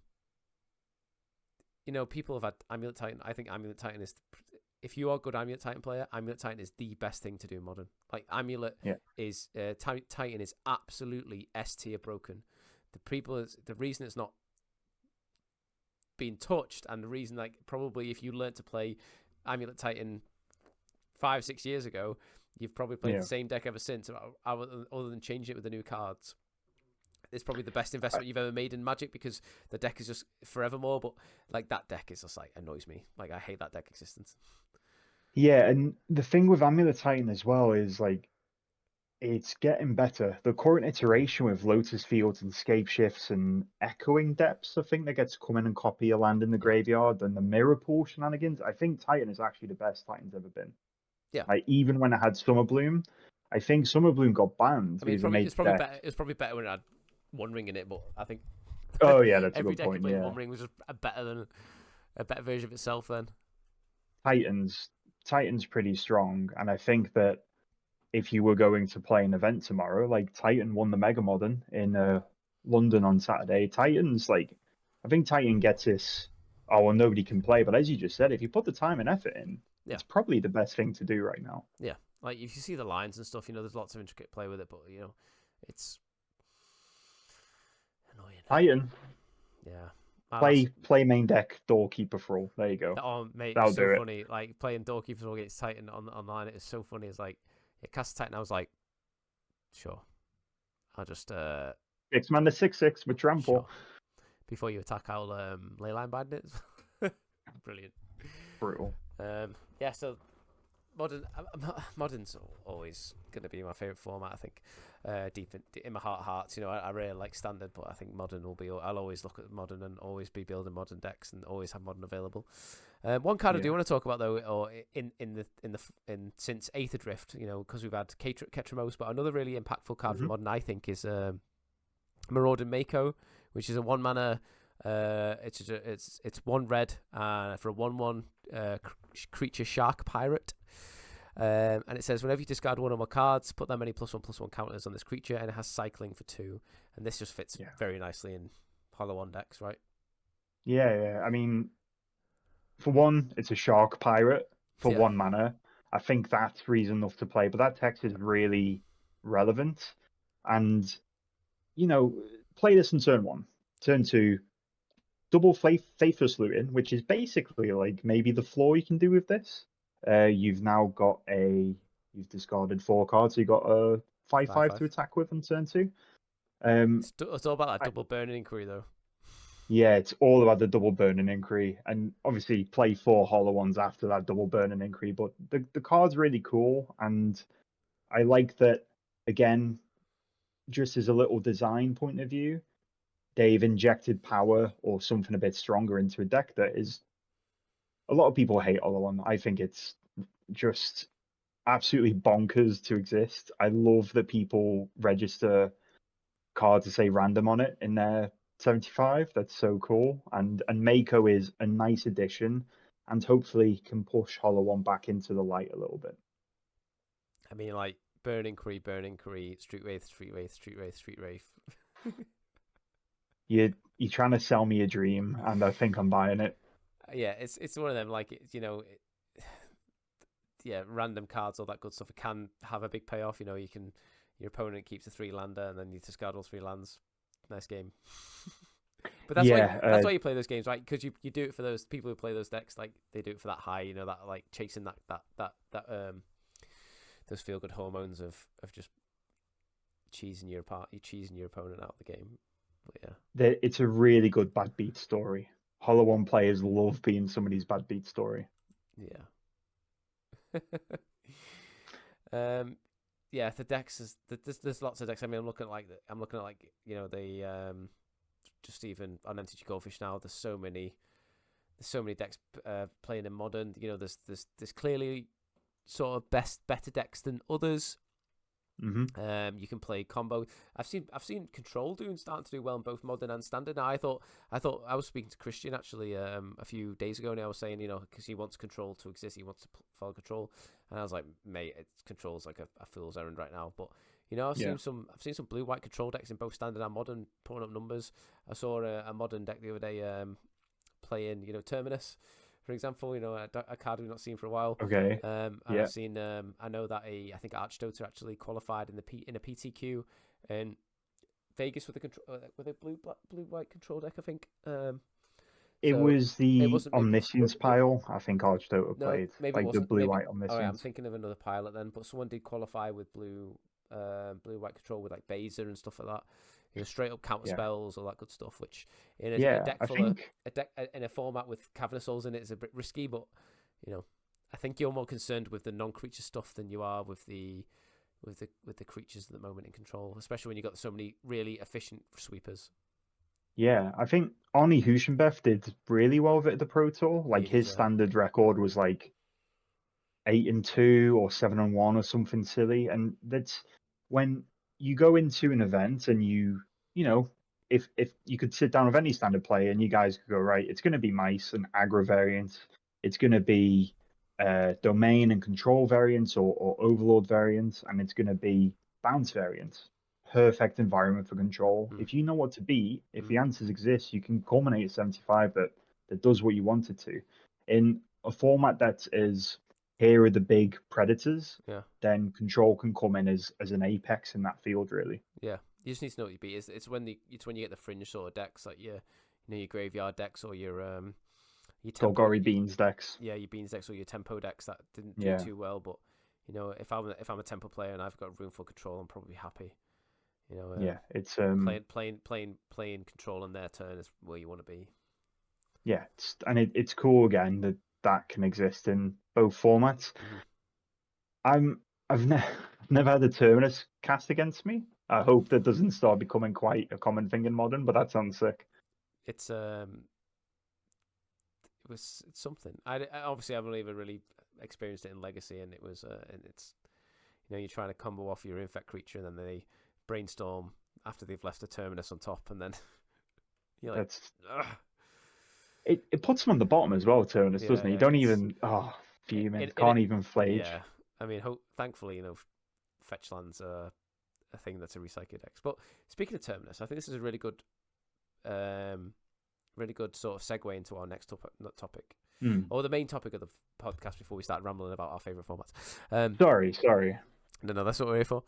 People have had Amulet Titan. I think Amulet Titan is, if you are a good Amulet Titan player, Amulet Titan is the best thing to do in Modern. Like, Amulet yeah, is Titan is absolutely S tier broken. The reason it's not being touched, and the reason, like, probably if you learned to play Amulet Titan 5-6 years ago, you've probably played yeah. the same deck ever since, other than changing it with the new cards. It's probably the best investment you've ever made in Magic, because the deck is just forevermore. But like, that deck is just like, annoys me. Like, I hate that deck existence. Yeah, and the thing with Amulet Titan as well is like it's getting better. The current Mm. iteration with Lotus Fields and Scape Shifts and Echoing Depths, I think they get to come in and copy a land in the Yeah, graveyard, and the Mirror Pool shenanigans. I think Titan is actually the best Titan's ever been. yeah. Like even when I had Summer Bloom, I think Summer Bloom got banned I mean, because it made it's the probably deck. better. It's probably better when it had One Ring in it. But I think Oh yeah, that's a every good deck you point. played with Yeah, One Ring was just a better version of itself. Then. Titans, Titan's pretty strong, and I think that if you were going to play an event tomorrow, like Titan won the Mega Modern in London on Saturday. Titans, like, I think Titan gets this. Oh, well, nobody can play, but as you just said, if you put the time and effort in, Yeah, it's probably the best thing to do right now. yeah. Like, if you see the lines and stuff, there's lots of intricate play with it, but it's annoying. Titan, Yeah. Ah, play main deck, Doorkeeper Thrall. There you go. oh, mate, That'll so do it. funny. Like, playing Doorkeeper against Titan online, it is so funny. It's like, it cast Titan. I was like, sure. I'll just 6 mana 6/6 with trample. sure. Before you attack, I'll leyline bind it. Brilliant. Brutal. Yeah, so modern's always going to be my favorite format. I think deep in my heart of hearts, I really like standard, but I think modern will be. I'll always look at modern and always be building modern decks and always have modern available. One card I do want to talk about though, or in since Aether Drift, because we've had Ketramos, but another really impactful card for modern, I think, is Marauding Mako, which is a 1-mana. It's 1 red for a 1/1 creature shark pirate. And it says whenever you discard one or more cards, put that many +1/+1 counters on this creature, and it has cycling for 2. And this just fits very nicely in Hollow On decks, right? Yeah. I mean, for one, it's a shark pirate for 1 mana. I think that's reason enough to play, but that text is really relevant. And, play this in turn 1. Turn 2, double Faithless Looting, which is basically like maybe the floor you can do with this. You've now got you've discarded 4 cards, so you've got a 5/5 to attack with on turn 2. It's all about that double Burning Inquiry, though. Yeah, it's all about the double Burning Inquiry, and obviously play 4 hollow ones after that double Burning Inquiry. But the card's really cool, and I like that, again, just as a little design point of view, they've injected power or something a bit stronger into a deck that is. A lot of people hate hollow one. I think it's just absolutely bonkers to exist. I love that people register cards to say random on it in their 75. That's so cool. And Mako is a nice addition, and hopefully can push Hollow One back into the light a little bit. I mean, like Burning Inquiry, Street Wraith. You're trying to sell me a dream, and I think I'm buying it. Yeah, it's one of them. Like random cards, all that good stuff. It can have a big payoff. Your opponent keeps a 3-lander, and then you discard all 3 lands. Nice game. But that's why you play those games, right? Because you do it for those people who play those decks. Like they do it for that high, that like chasing that those feel good hormones of just cheesing your opponent out of the game. But yeah, it's a really good bad beat story. Hollow One players love being somebody's bad beat story. Yeah. The decks is there's lots of decks. I mean, I'm looking at the just even on MTG Goldfish now. There's so many decks playing in modern. There's clearly sort of better decks than others. Mm-hmm. You can play combo. I've seen Control starting to do well in both modern and standard. Now I thought I was speaking to Christian actually a few days ago, and I was saying because he wants Control to exist, he wants to follow Control, and I was like, mate, Control's like a fool's errand right now. But I've seen some blue-white Control decks in both standard and modern putting up numbers. I saw a modern deck the other day playing Terminus, for example, a card we've not seen for a while. Okay. I've seen. I know that I think Archdoter actually qualified in a PTQ in Vegas with a blue-white control deck. I think. It was the Omniscience pile. I think Archdoter played. Maybe like the blue-white Omniscience. All right, I'm thinking of another pilot then. But someone did qualify with blue-white control with like Baser and stuff like that. Straight up counter spells, all that good stuff. Which in a deck in a format with Cavern of Souls in it is a bit risky, but I think you're more concerned with the non-creature stuff than you are with the creatures at the moment in Control, especially when you've got so many really efficient sweepers. Yeah, I think Arnie Huschenbeth did really well with it at the Pro Tour. Like his standard record was like 8-2 or 7-1 or something silly, and that's when you go into an event and if you could sit down with any standard player and you guys could go, right, it's going to be mice and aggro variants, it's going to be domain and control variants or overlord variants, and it's going to be bounce variants. Perfect environment for Control. If you know what to beat, if the answers exist, you can culminate a 75 that does what you want it to. In a format that is, here are the big predators, then Control can come in as an apex in that field, really. Yeah, you just need to know what you beat. It's when you get the fringe sort of decks, like your graveyard decks or your tempo, Golgari Beans decks. Yeah, your Beans decks or your tempo decks that didn't do too well. But if I'm a tempo player and I've got room for Control, I'm probably happy. It's playing Control on their turn is where you want to be. yeah, it's cool again that that can exist in both formats. Mhm. I'm I've ne never had a Terminus cast against me. I hope that doesn't start becoming quite a common thing in modern, but that sounds sick. It's it was it's something. Obviously I've only ever really experienced it in Legacy, and it's you're trying to combo off your infect creature, and then they brainstorm after they've left a terminus on top, and then you're like, That's ugh. it puts him on the bottom as well, Terminus, Yeah, doesn't it? You yeah. don't It's even fuming. in Can't it. even flage. Yeah, I mean, thankfully, fetch lands are a thing that's a recycled X. But speaking of terminus, I think this is a really good sort of segue into our next topic, Hmm. or the main topic of the podcast before we start rambling about our favorite formats. Um, Sorry. no, that's what we're here for.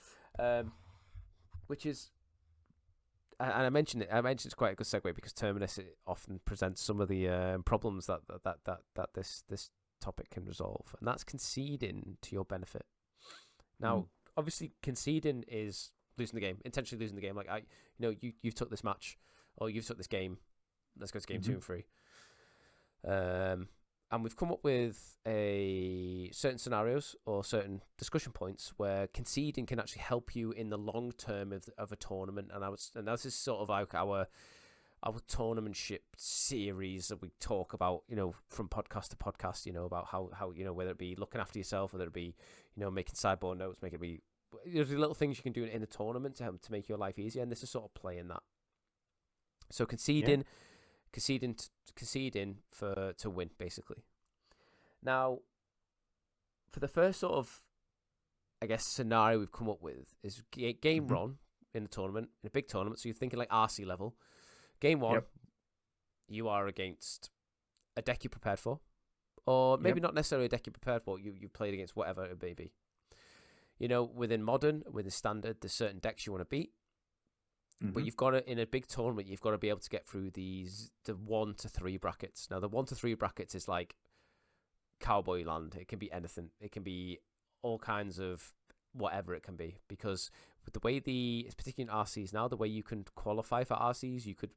Which is, and I mentioned it. I mentioned it's quite a good segue because terminus often presents some of the problems that this topic can resolve, and that's conceding to your benefit. Hmm. Now, obviously, conceding is losing the game, intentionally losing the game. Like you've took this match, or you've took this game. Let's go to game 2 and 3. And we've come up with certain scenarios or certain discussion points where conceding can actually help you in the long term of a tournament. And this is sort of like our tournamentship series that we talk about, from podcast to podcast, about how whether it be looking after yourself, whether it be, making sideboard notes, make it be, there's little things you can do in a tournament to make your life easier. And this is sort of playing that. So conceding to win, basically. Now, for the first sort of, I guess, scenario we've come up with is game run in a tournament, in a big tournament. So you're thinking like RC level. Game 1, you are against a deck you prepared for, or maybe not necessarily a deck you prepared for. You played against whatever it may be. Within modern, within standard, there's certain decks you want to beat. But you've got to, in a big tournament, you've got to be able to get through the 1 to 3 brackets. Now, the 1 to 3 brackets is like cowboy land. It can be anything. It can be all kinds of whatever it can be. Because with the way it's particularly in RCs now, the way you can qualify for RCs, you could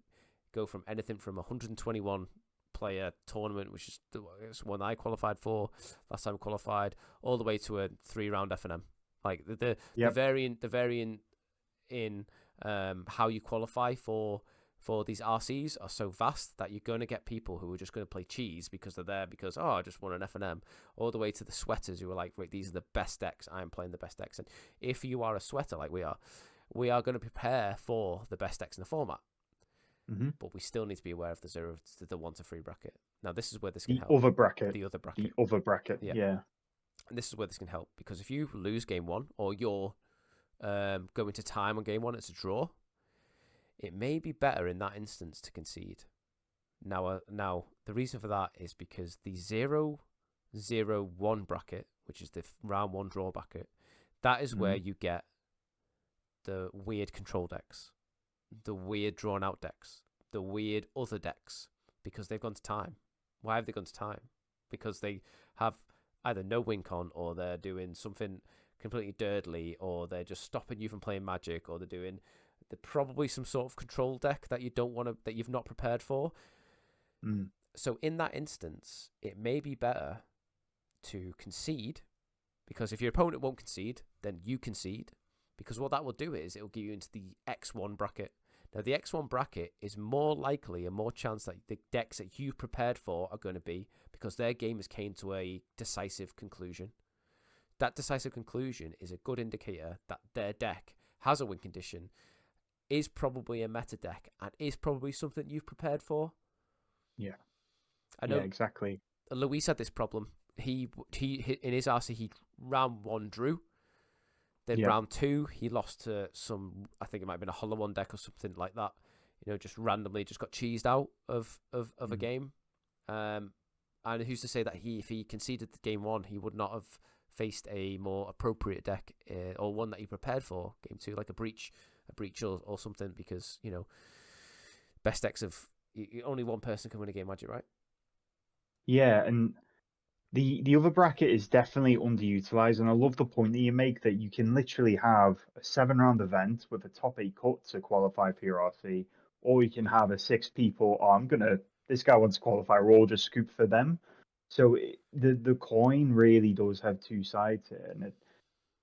go from anything from 121 player tournament, which is the one I qualified for last time I qualified, all the way to a 3-round FNM. Like the variant in how you qualify for these RCs are so vast that you're going to get people who are just going to play cheese because they're there because, I just won an FNM, all the way to the sweaters who are like, right, these are the best decks, I'm playing the best decks. And if you are a sweater like we are going to prepare for the best decks in the format. But we still need to be aware of the 1 to 3 bracket. Now, this is where this can help. The other bracket. Yeah. And this is where this can help, because if you lose game 1 or you're going to time on game 1, it's a draw, it may be better in that instance to concede. Now, the reason for that is because the 0-0-1 bracket, which is the round 1 draw bracket, that is where you get the weird control decks, the weird drawn out decks, the weird other decks, because they've gone to time. Why have they gone to time? Because they have either no win con, or they're doing something completely dirtly, or they're just stopping you from playing Magic, or they're probably some sort of control deck that that you've not prepared for. So in that instance, it may be better to concede, because if your opponent won't concede, then you concede, because what that will do is it will get you into the X1 bracket. Now, the X1 bracket is more likely and more chance that the decks that you've prepared for are going to be, because their game has came to a decisive conclusion. That decisive conclusion is a good indicator that their deck has a win condition, is probably a meta deck, and is probably something you've prepared for. Yeah. I know. Yeah, exactly. Luis had this problem. He in his RC, he round 1 drew. Then round 2, he lost to some, I think it might have been a Hollow One deck or something like that. Just randomly just got cheesed out of a game. And who's to say that if he conceded the game 1, he would not have faced a more appropriate deck, or one that he prepared for game 2, like a breach or something, because best decks of only one person can win a game Magic, right? Yeah, and the other bracket is definitely underutilized, and I love the point that you make that you can literally have a 7-round event with a top 8 cut to qualify for your RC, or you can have a 6 people, I'm gonna this guy wants to qualify. We'll all just scoop for them. So the coin really does have two sides here, and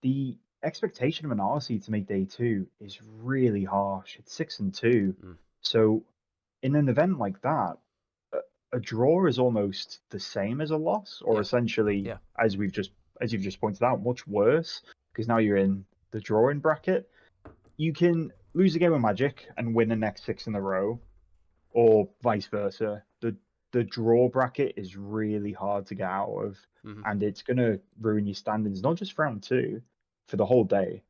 the expectation of an RC to make day two is really harsh. It's 6-2. Mm. So in an event like that, a draw is almost the same as a loss, or Yeah. essentially, Yeah. as you've just pointed out, much worse, because now you're in the drawing bracket. You can lose a game of Magic and win the next 6 in a row, or vice versa. The draw bracket is really hard to get out of, Mm-hmm. and it's gonna ruin your standings, not just for round two, for the whole day.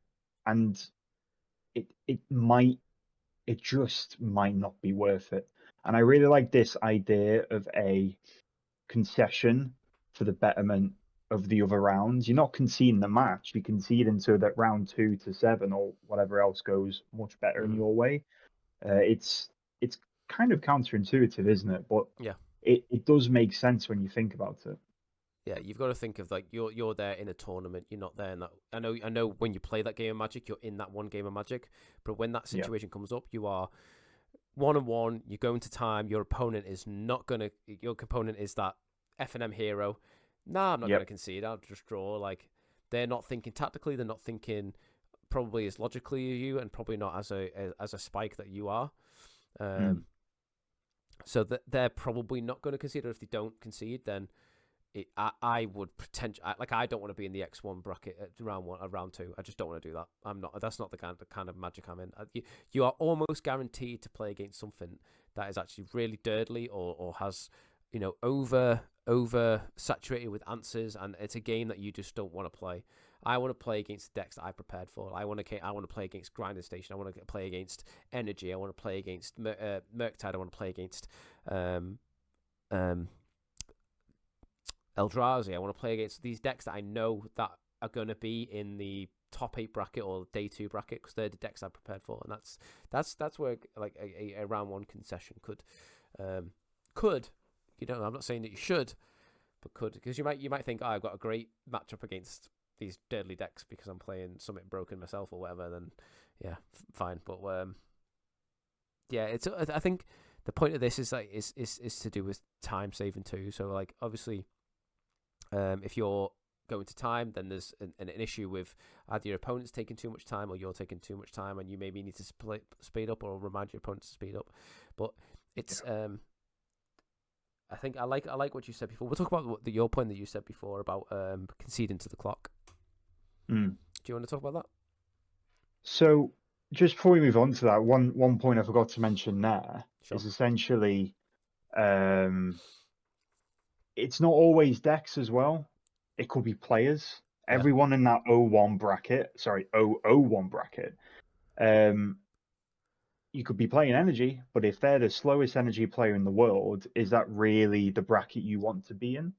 And it just might not be worth it. And I really like this idea of a concession for the betterment of the other rounds. You're not conceding the match, you concede into that round 2 to 7 or whatever else goes much better in Mm-hmm. your way. It's kind of counterintuitive, isn't it? But Yeah. it does make sense when you think about it. Yeah, you've got to think of like you're there in a tournament. You're not there in that. I know when you play that game of Magic, you're in that one game of Magic. But when that Yeah. situation comes up, you are 1-1. You go into time. Your opponent is not gonna. Your opponent is that F&M hero. Nah, I'm not Yep. gonna concede. I'll just draw. Like they're not thinking tactically. They're not thinking probably as logically as you, and probably not as a spike that you are. So that they're probably not going to concede. Or if they don't concede, then I would potentially like I don't want to be in the X1 bracket at round two. I just don't want to do that. I'm not. That's not the kind of Magic I'm in. You are almost guaranteed to play against something that is actually really dirtly or has over saturated with answers, and it's a game that you just don't want to play. I want to play against the decks that I prepared for. I want to play against Grinding Station. I want to play against Energy. I want to play against Murktide. I want to play against Eldrazi. I want to play against these decks that I know that are going to be in the top 8 bracket or day 2 bracket because they're the decks I prepared for, and that's where like a round 1 concession could I'm not saying that you should, but could, because you might think, oh, I've got a great matchup against these deadly decks because I'm playing something broken myself or whatever. Then yeah, fine. But yeah, it's I think the point of this is like is to do with time saving too. So like obviously, if you're going to time, then there's an issue with either your opponent's taking too much time or you're taking too much time, and you maybe need to speed up or remind your opponent to speed up. But it's I think I like what you said before. We'll talk about your point that you said before about conceding to the clock. Do you want to talk about that? So just before we move on to that, one point I forgot to mention there is essentially it's not always decks as well. It could be players. Yeah. Everyone in that 0-1 bracket, 0-0-1 bracket, you could be playing Energy, but if they're the slowest Energy player in the world, is that really the bracket you want to be in?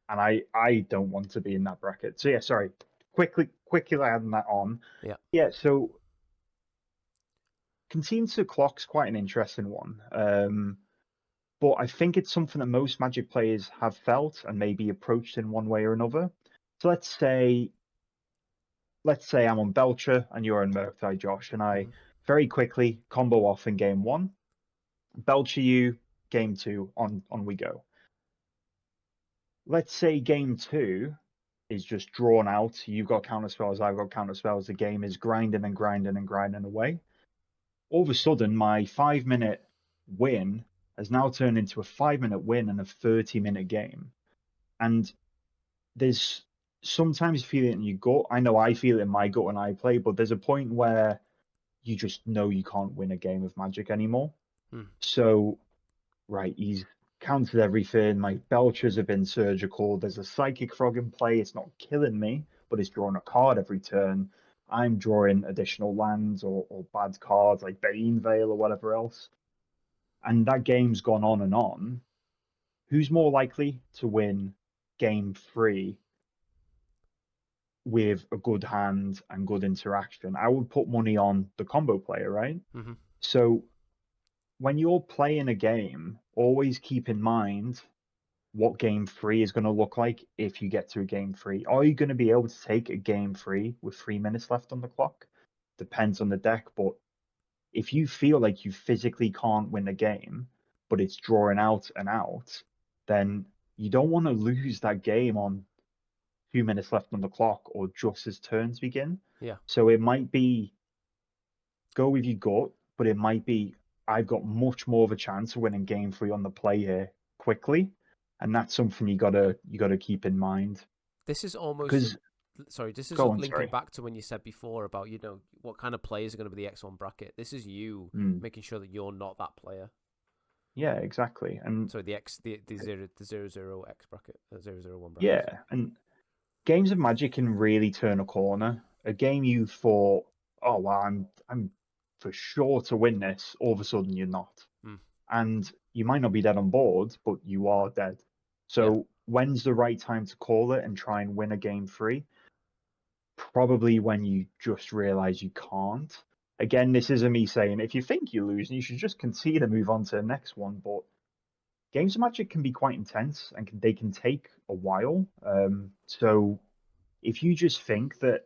And I don't want to be in that bracket. So yeah, sorry. Quickly adding that on. Yeah. Yeah, so conceding to clock's quite an interesting one. But I think it's something that most Magic players have felt and maybe approached in one way or another. So let's say I'm on Belcher and you're on Murktide, Josh, and I very quickly combo off in game 1. Belcher you, game 2, on we go. Let's say game 2 is just drawn out. You've got counter spells, I've got counter spells. The game is grinding and grinding and grinding away. All of a sudden, my 5-minute win has now turned into a 5-minute win and a 30-minute game. And there's sometimes you feel it in your gut. I know I feel it in my gut when I play, but there's a point where you just know you can't win a game of Magic anymore. So, right, he's countered everything. My Belchers have been surgical. There's a Psychic Frog in play. It's not killing me, but it's drawing a card every turn. I'm drawing additional lands or bad cards like Bane Veil or whatever else. And that game's gone on and on. Who's more likely to win game 3 with a good hand and good interaction? I would put money on the combo player, right? So when you're playing a game, always keep in mind what game 3 is going to look like if you get to a game 3. Are you going to be able to take a game 3 with 3 minutes left on the clock? Depends on the deck, but if you feel like you physically can't win a game, but it's drawing out and out, then you don't want to lose that game on 2 minutes left on the clock or just as turns begin. Yeah. So it might be go with your gut, but it might be I've got much more of a chance of winning game 3 on the play here quickly, and that's something you gotta keep in mind. This is almost Because sorry, this is go on, linking sorry. back to when you said before about, you know, what kind of players are going to be the X1 bracket. This is you Mm, making sure that you're not that player. yeah, exactly. And Sorry, the 0 X bracket, 001 brackets. yeah, and games of Magic can really turn a corner. A game you thought, oh wow, I'm for sure to win this, all of a sudden you're not. Mm. And you might not be dead on board, but you are dead. Yeah. So when's the right time to call it and try and win a game 3? Probably when you just realize you can't. Again, this isn't me saying if you think you're losing, you should just concede and move on to the next one. But games of Magic can be quite intense and they can take a while. So if you just think that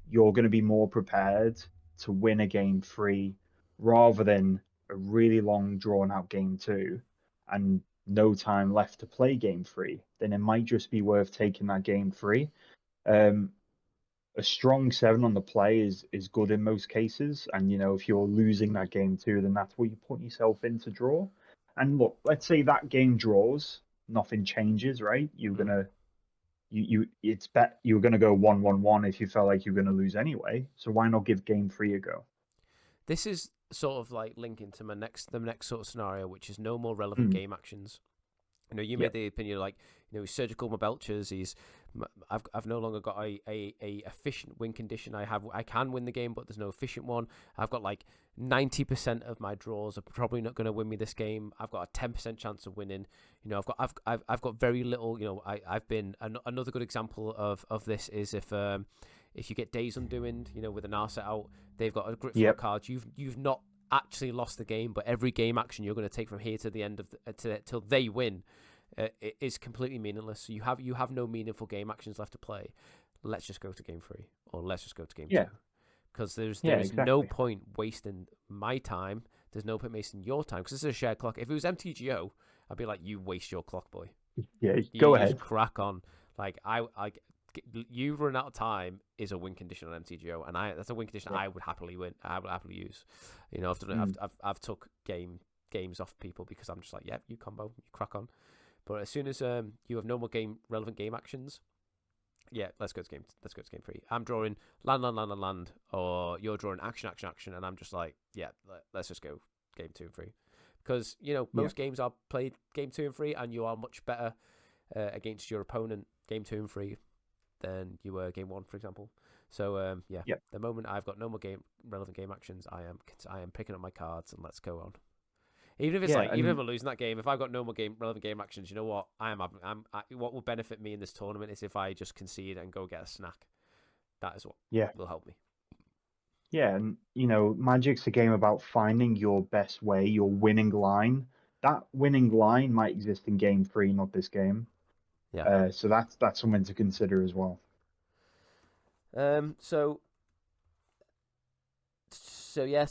you're going to be more prepared to win a game 3 rather than a really long drawn out game 2 and no time left to play game 3, then it might just be worth taking that game 3. Um, a strong 7 on the play is good in most cases, and if you're losing that game 2, then that's what you put yourself in to draw. And look, let's say that game draws, nothing changes, right? You're Mm. gonna it's bet you're gonna go 1-1-1 if you felt like you're gonna lose anyway. So why not give game 3 a go? This is sort of like linking to the next sort of scenario, which is no more relevant Mm, game actions. You know, you yeah, made the opinion like, you know, he's surgical Mabelchers. I've no longer got a efficient win condition. I can win the game, but there's no efficient one. I've got like 90% of my draws are probably not going to win me this game. I've got a 10% chance of winning. You know, I've got very little. You know, I've been another good example of this is if you get Days Undoing, you know, with an Narset out, they've got a grip full of yep, cards. You've not actually lost the game, but every game action you're going to take from here to the end of till they win it is completely meaningless. So you have no meaningful game actions left to play. Let's just go to game 3, or let's just go to game 2, yeah, because yeah, there's no exactly. point wasting my time. There's no point wasting your time because this is a shared clock. If it was MTGO, I'd be like, you waste your clock, boy. Yeah, You go just ahead. crack on. Like you run out of time is a win condition on MTGO, and that's a win condition Yeah. I would happily win. I would happily use. You know, I've done it. Mm, I've took games off people because I'm just like, yeah, you combo, you crack on. But as soon as you have no more relevant game actions, yeah, let's go to game. Let's go to game 3. I'm drawing land, or you're drawing action, and I'm just like, yeah, let's just go game 2 and 3, because you know yeah, most games are played game 2 and 3, and you are much better against your opponent game 2 and 3 than you were game 1, for example. So yeah, yeah, the moment I've got no more relevant game actions, I am picking up my cards and let's go on. Even if it's yeah, like, even if and I'm losing that game, if I've got no more relevant game actions, you know what? What will benefit me in this tournament is if I just concede and go get a snack. That is what yeah, will help me. yeah, and Magic's a game about finding your best way, your winning line. That winning line might exist in game 3, not this game. Yeah. So that's something to consider as well. So yeah.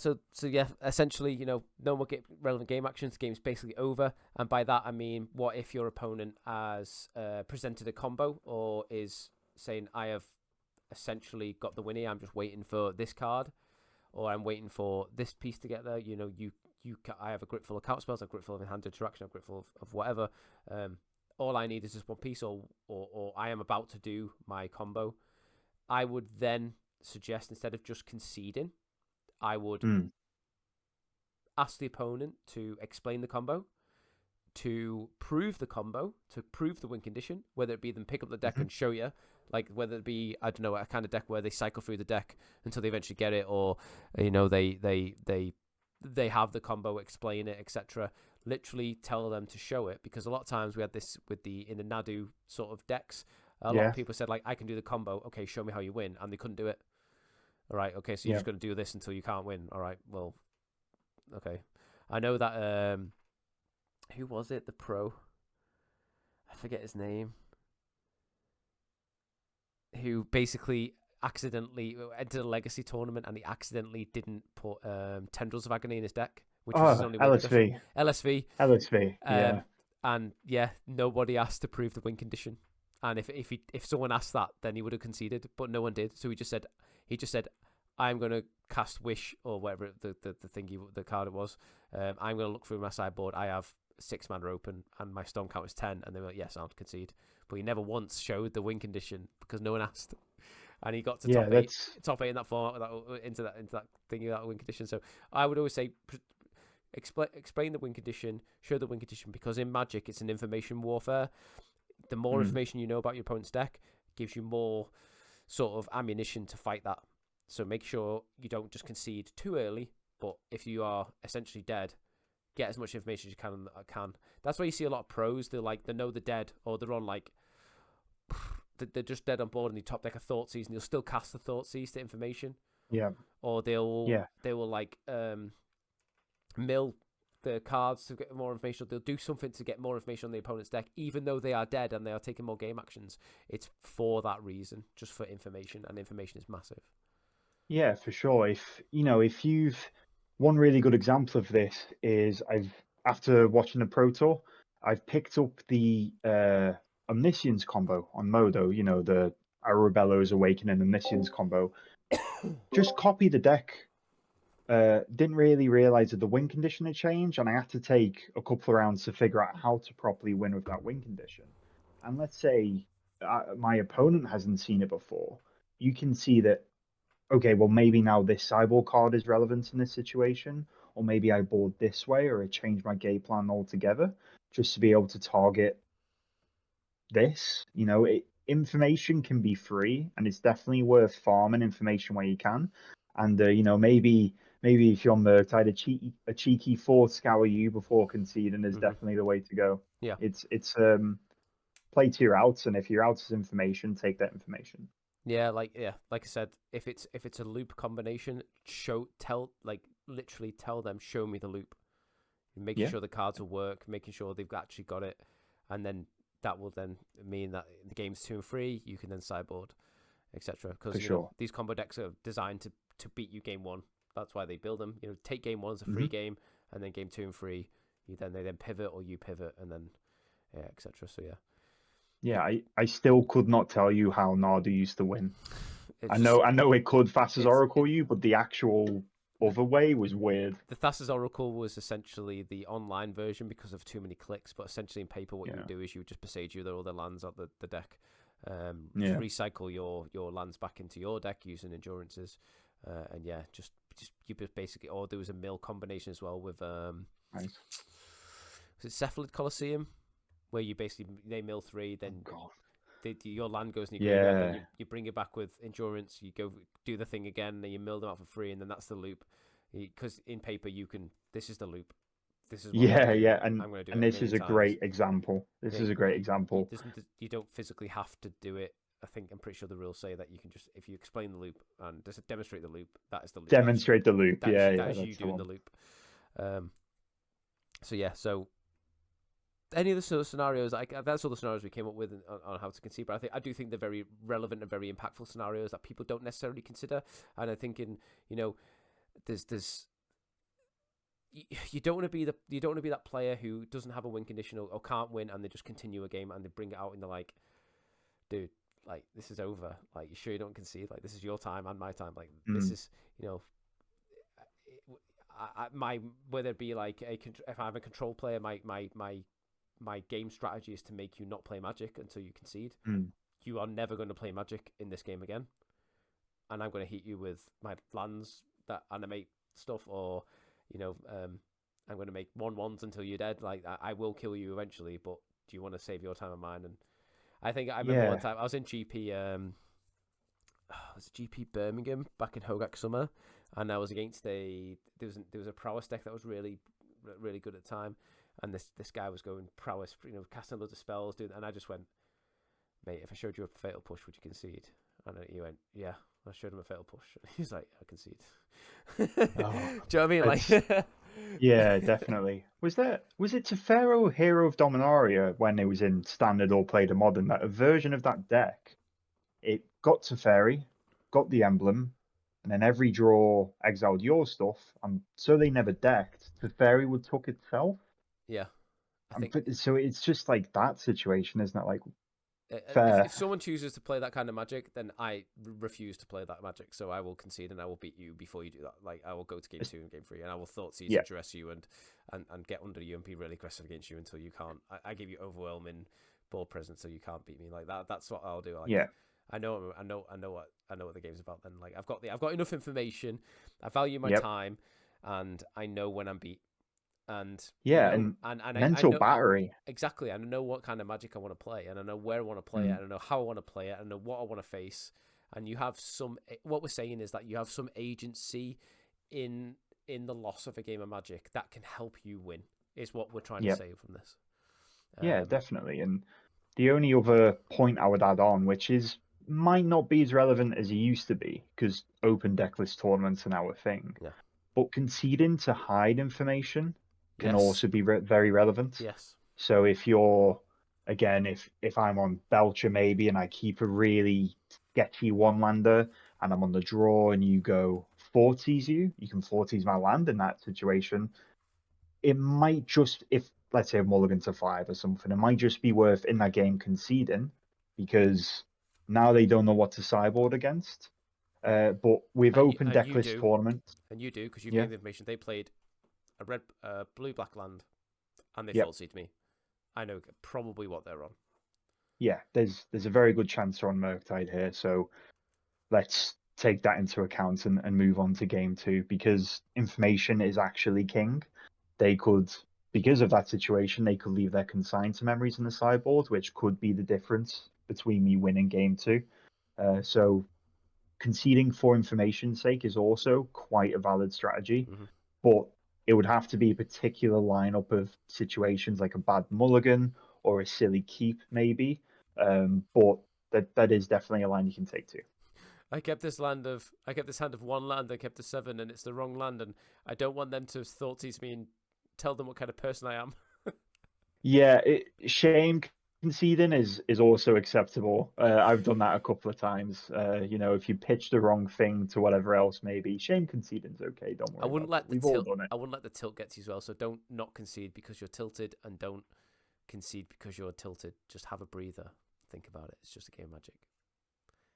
Essentially, you know, no more relevant game actions. The game's basically over, and by that I mean, what if your opponent has presented a combo or is saying, I have essentially got the winner. I'm just waiting for this card, or I'm waiting for this piece to get there. You know, I have a grip full of count spells, a grip full of enhanced interaction, a grip full of whatever. All I need is just one piece, or I am about to do my combo. I would then suggest, instead of just conceding, I would Mm, ask the opponent to explain the combo, to prove the combo, to prove the win condition, whether it be them pick up the deck mhm. and show you, like whether it be, I don't know, a kind of deck where they cycle through the deck until they eventually get it, or you know they have the combo, explain it, etc. Literally tell them to show it, because a lot of times we had this with in the Nadu sort of decks. A lot of Yeah, people said like, I can do the combo. Okay, show me how you win, and they couldn't do it. All right, okay, so you're yeah. just going to do this until you can't win. All right, well, okay. I know that who was it? The pro? I forget his name. Who basically accidentally entered a legacy tournament and he accidentally didn't put Tendrils of Agony in his deck which was his only win condition. LSV. LSV. Yeah. And yeah, nobody asked to prove the win condition. And if someone asked that, then he would have conceded, but no one did. So he just said, I'm going to cast Wish or whatever the card it was. I'm going to look through my sideboard. I have 6 mana open and my storm count is 10. And they were like, yes, I'll concede. But he never once showed the win condition because no one asked. And he got to top eight in that format into that thingy, that win condition. So I would always say explain the win condition, show the win condition, because in Magic it's an information warfare. The more information you know about your opponent's deck gives you more sort of ammunition to fight that. So make sure you don't just concede too early, but if you are essentially dead, get as much information as you can. That's why you see a lot of pros. They know they're dead, or they're on they're just dead on board and they top deck a Thoughtseize and you'll still cast the Thoughtseize to information. Yeah. Or they will mill the cards to get more information. They'll do something to get more information on the opponent's deck, even though they are dead and they are taking more game actions. It's for that reason, just for information, and information is massive. Yeah, for sure. If you've one really good example of this is after watching the Pro Tour, I've picked up the Omniscience combo on Modo, the Arabella's Awakening Omniscience combo. Just copy the deck. Didn't really realize that the win condition had changed, and I had to take a couple of rounds to figure out how to properly win with that win condition. And let's say my opponent hasn't seen it before. You can see that, okay, well, maybe now this sideboard card is relevant in this situation, or maybe I board this way, or I change my game plan altogether just to be able to target this. Information can be free, and it's definitely worth farming information where you can. And maybe if you're on the side, a cheeky 4 scour you before conceding is definitely the way to go. Yeah, it's play to your outs, and if your outs is information, take that information. Yeah, like I said, if it's a loop combination, literally tell them, show me the loop. Making sure the cards will work, making sure they've actually got it, and then that will then mean that the game's 2 and 3, you can then sideboard, etc. Because these combo decks are designed to beat you game 1. That's why they build them. Take game 1 as a free game, and then game 2 and 3, they then pivot, or you pivot, and then etc. So yeah, I still could not tell you how Nardu used to win. I know it could Thassa's Oracle you, but the actual other way was weird. The Thassa's Oracle was essentially the online version because of too many clicks, but essentially in paper what you would do is you would just besage all the lands out the deck, recycle your lands back into your deck using endurances, and just you basically, or there was a mill combination as well with nice. Was it Cephalid Colosseum, where you basically they mill 3, then your land goes in your graveyard, then you bring it back with endurance, you go do the thing again, then you mill them out for free, and then that's the loop. Because in paper this is the loop. This is what I'm going to do. And this is a great example. You don't physically have to do it. I'm pretty sure the rules say that you can just, if you explain the loop and just demonstrate the loop, that is the loop. Demonstrate the loop. That is you doing the loop. So any of the sort of scenarios, that's all the scenarios we came up with on how to concede. But I do think they're very relevant and very impactful scenarios that people don't necessarily consider. And I think there's you don't want to be that player who doesn't have a win condition or can't win, and they just continue a game and they bring it out in the dude, this is over. You sure you don't concede? This is your time and my time. This is whether it be if I'm a control player, my game strategy is to make you not play Magic until you concede. You are never going to play Magic in this game again, and I'm going to hit you with my lands that animate stuff, or I'm going to make 1/1s until you're dead. I will kill you eventually, but do you want to save your time and mine? And I remember one time I was in GP was it GP Birmingham back in Hogak summer, and I was against there was a prowess deck that was really, really good at the time, and this guy was going prowess, casting loads of spells, and I just went, mate, if I showed you a fatal push, would you concede? And he went, yeah. I showed him a fatal push. He's like, I concede. Do you know what I mean? Yeah, definitely. Was it Tefero, Hero of Dominaria, when it was in Standard or played a Modern, that a version of that deck, it got Teferi, got the emblem, and then every draw exiled your stuff, and so they never decked, the fairy would tuck itself. Yeah, I think So it's just like that situation, isn't it? Like if fair. someone chooses to play that kind of Magic, then I refuse to play that Magic. So I will concede and I will beat you before you do that. Like I will go to game 2 and game 3, and I will Thoughtseize Yeah, and dress you and get under you and be really aggressive against you until you can't. I give you overwhelming ball presence so you can't beat me. Like that. That's what I'll do. Like yeah, I know what the game's about. Then like I've got enough information. I value my yep, time, and I know when I'm beat. And I yeah, know, and I mental know battery. exactly. And I know what kind of Magic I want to play, and I know where I want to play it, Mm, and I know how I want to play it, and I know what I want to face. And you have some. What we're saying is that you have some agency in the loss of a game of Magic that can help you win. Is what we're trying to yep, say from this. yeah, Um, definitely. And the only other point I would add on, which is might not be as relevant as it used to be, because open decklist tournaments are now a thing, yeah. but conceding to hide information can Yes. also be very relevant. Yes. So if you're, again, if I'm on Belcher maybe and I keep a really sketchy one lander and I'm on the draw and you go Forties you can Forties my land in that situation. It might just, if let's say a mulligan to 5 or something, it might just be worth in that game conceding because now they don't know what to sideboard against. But with And you, open and you decklist do, tournaments, and you do, because you've yeah, gained the information. They played a blue black land, and they yep, false me. I know probably what they're on. yeah, there's a very good chance they're on Murktide here. So let's take that into account and move on to game 2 because information is actually king. They could, because of that situation, they could leave their consign to memories in the sideboard, which could be the difference between me winning game 2. So conceding for information's sake is also quite a valid strategy, Mm-hmm. but it would have to be a particular lineup of situations like a bad mulligan or a silly keep, maybe. But that is definitely a line you can take too. I kept this hand of one land. I kept a 7, and it's the wrong land, and I don't want them to Thoughtseize me and tell them what kind of person I am. Yeah, shame conceding is also acceptable. I've done that a couple of times. If you pitch the wrong thing to whatever else, maybe shame conceding's okay. Don't I worry wouldn't about it. let the We've all tilt. done it. I wouldn't let the tilt get to you as well. So don't not concede because you're tilted, and don't concede because you're tilted. Just have a breather. Think about it. It's just a game of Magic.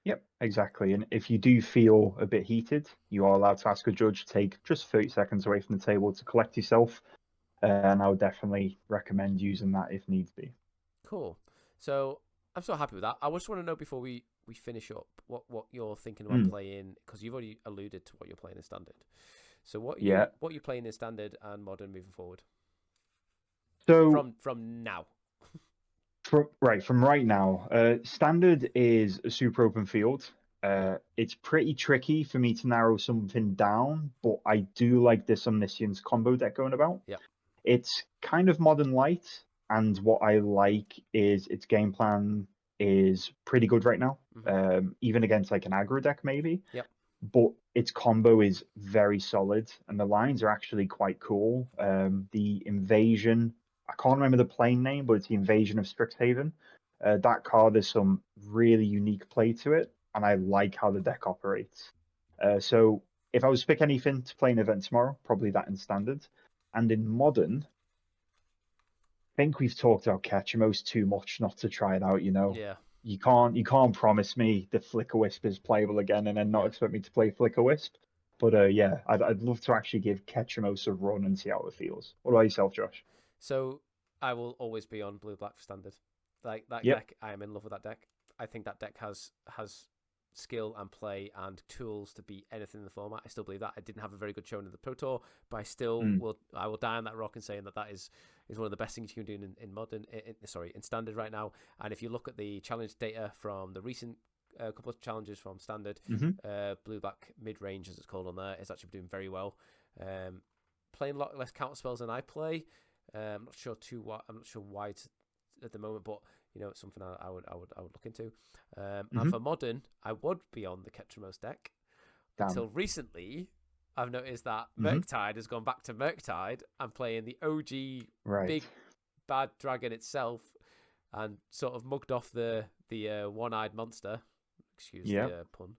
Yep, exactly. And if you do feel a bit heated, you are allowed to ask a judge to take just 30 seconds away from the table to collect yourself. And I would definitely recommend using that if needs be. Cool. So I'm so happy with that. I just want to know before we finish up what you're thinking about Mm, playing, because you've already alluded to what you're playing in standard. So yeah. what you playing in standard and modern moving forward So from now? from right now, standard is a super open field. Yeah. It's pretty tricky for me to narrow something down, but I do like this Omniscience combo deck going about. Yep. It's kind of modern light, and what I like is its game plan is pretty good right now. Mm-hmm. Even against like an aggro deck maybe, Yep. but its combo is very solid, and the lines are actually quite cool. The invasion, I can't remember the plane name, but it's the invasion of Strixhaven. That card has some really unique play to it, and I like how the deck operates. So if I was to pick anything to play an event tomorrow, probably that in standard. And in modern, I think we've talked about Ketchumos too much not to try it out. Yeah. You can't promise me the Flicker Wisp is playable again and then not Yeah. expect me to play Flicker Wisp. But yeah, I'd love to actually give Ketchumos a run and see how it feels. What about yourself, Josh? So I will always be on blue black for standard. Like that Yep. deck, I am in love with that deck. I think that deck has skill and play and tools to beat anything in the format. I still believe that. I didn't have a very good showing in the Pro Tour, but Mm. I will die on that rock and saying that is one of the best things you can do in modern in standard right now. And if you look at the challenge data from the recent couple of challenges from standard, Hmm. blue black mid range as it's called on there is actually doing very well. Playing a lot less counter spells than I play. I'm not sure why it's at the moment, but it's something I would look into. And Hmm. for modern, I would be on the Ketchumos deck Damn. until recently. I've noticed that Hmm. Murktide has gone back to Murktide and playing the OG Right. big bad dragon itself, and sort of mugged off the one-eyed monster. Excuse Yeah. the pun.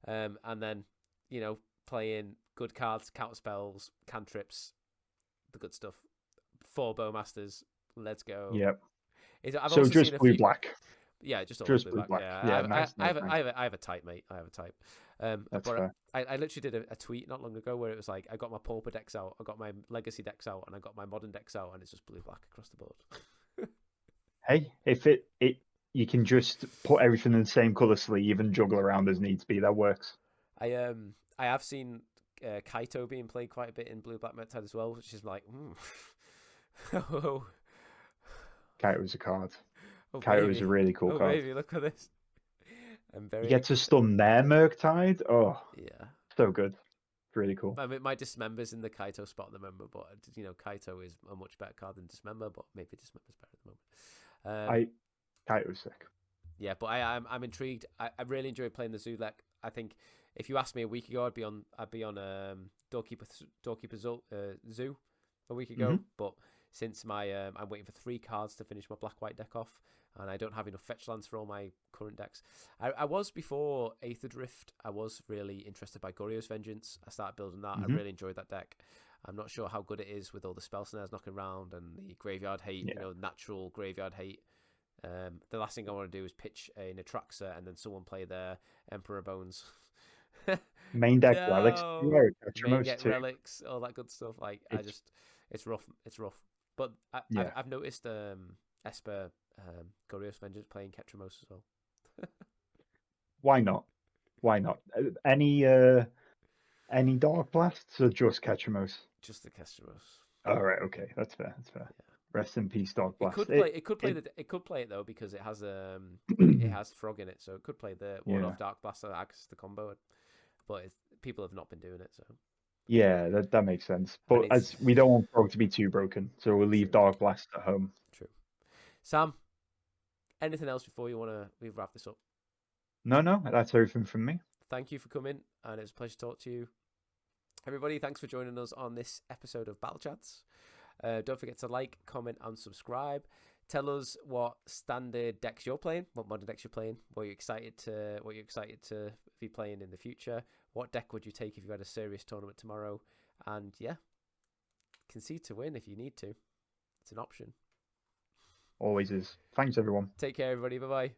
And then you know, playing good cards, counter spells, cantrips, the good stuff. 4 Bowmasters, let's go. Yep. I've So also seen just a blue few. black. Yeah, just always Just blue blue black. black. Yeah, Yeah, nice, nice, nice. I have a type, mate. I have a type. That's But fair. I literally did a tweet not long ago where it was like, I got my pauper decks out, I got my legacy decks out, and I got my modern decks out, and it's just blue black across the board. Hey, if it you can just put everything in the same color sleeve and juggle around as needs be. That works. I have seen Kaito being played quite a bit in blue black Murktide as well, which is like, oh, Kaito was a card. oh Kaito was a baby, really cool oh card. baby, look at this. I'm You very get to stun their Murktide. Oh, yeah. so good. Really cool. I mean, my Dismember's in the Kaito spot at the moment, but you know, Kaito is a much better card than Dismember, but maybe Dismember's better at the moment. Kaito was sick. Yeah, but I'm intrigued. I really enjoyed playing the Zulek. I think if you asked me a week ago, I'd be on Doorkeeper Zoo a week ago. Mm-hmm. But since I'm waiting for 3 cards to finish my black-white deck off, and I don't have enough fetch lands for all my current decks. I was before Aether Drift. I was really interested by Goryo's Vengeance. I started building that. Mm-hmm. I really enjoyed that deck. I'm not sure how good it is with all the spell snares knocking around and the graveyard hate. Yeah. You know, natural graveyard hate. The last thing I want to do is pitch a Natraxa and then someone play their Emperor Bones. Main deck No! relics. Main get too. relics, all that good stuff. Like it's rough. It's rough. But I've noticed Esper Goryo's Vengeance playing Ketramos as well. Why not? Why not? Any Dark Blasts or just Ketchamos? Just the Ketramos. All right, okay, that's fair. That's fair. Yeah. Rest in peace, Dark Blast. It could play it though because it has it has Frog in it, so it could play the Ward off Dark Blast that acts as the combo. But people have not been doing it, so yeah, that makes sense. But as we don't want Frog to be too broken, so we'll leave Dark Blast at home. True. Sam, anything else before we wrap this up? No, that's everything from me. Thank you for coming, and it was a pleasure to talk to you. Everybody, thanks for joining us on this episode of Battle Chats. Don't forget to like, comment, and subscribe. Tell us what standard decks you're playing, what modern decks you're playing, what you're excited to be playing in the future. What deck would you take if you had a serious tournament tomorrow? And yeah, concede to win if you need to. It's an option. Always is. Thanks, everyone. Take care, everybody. Bye-bye.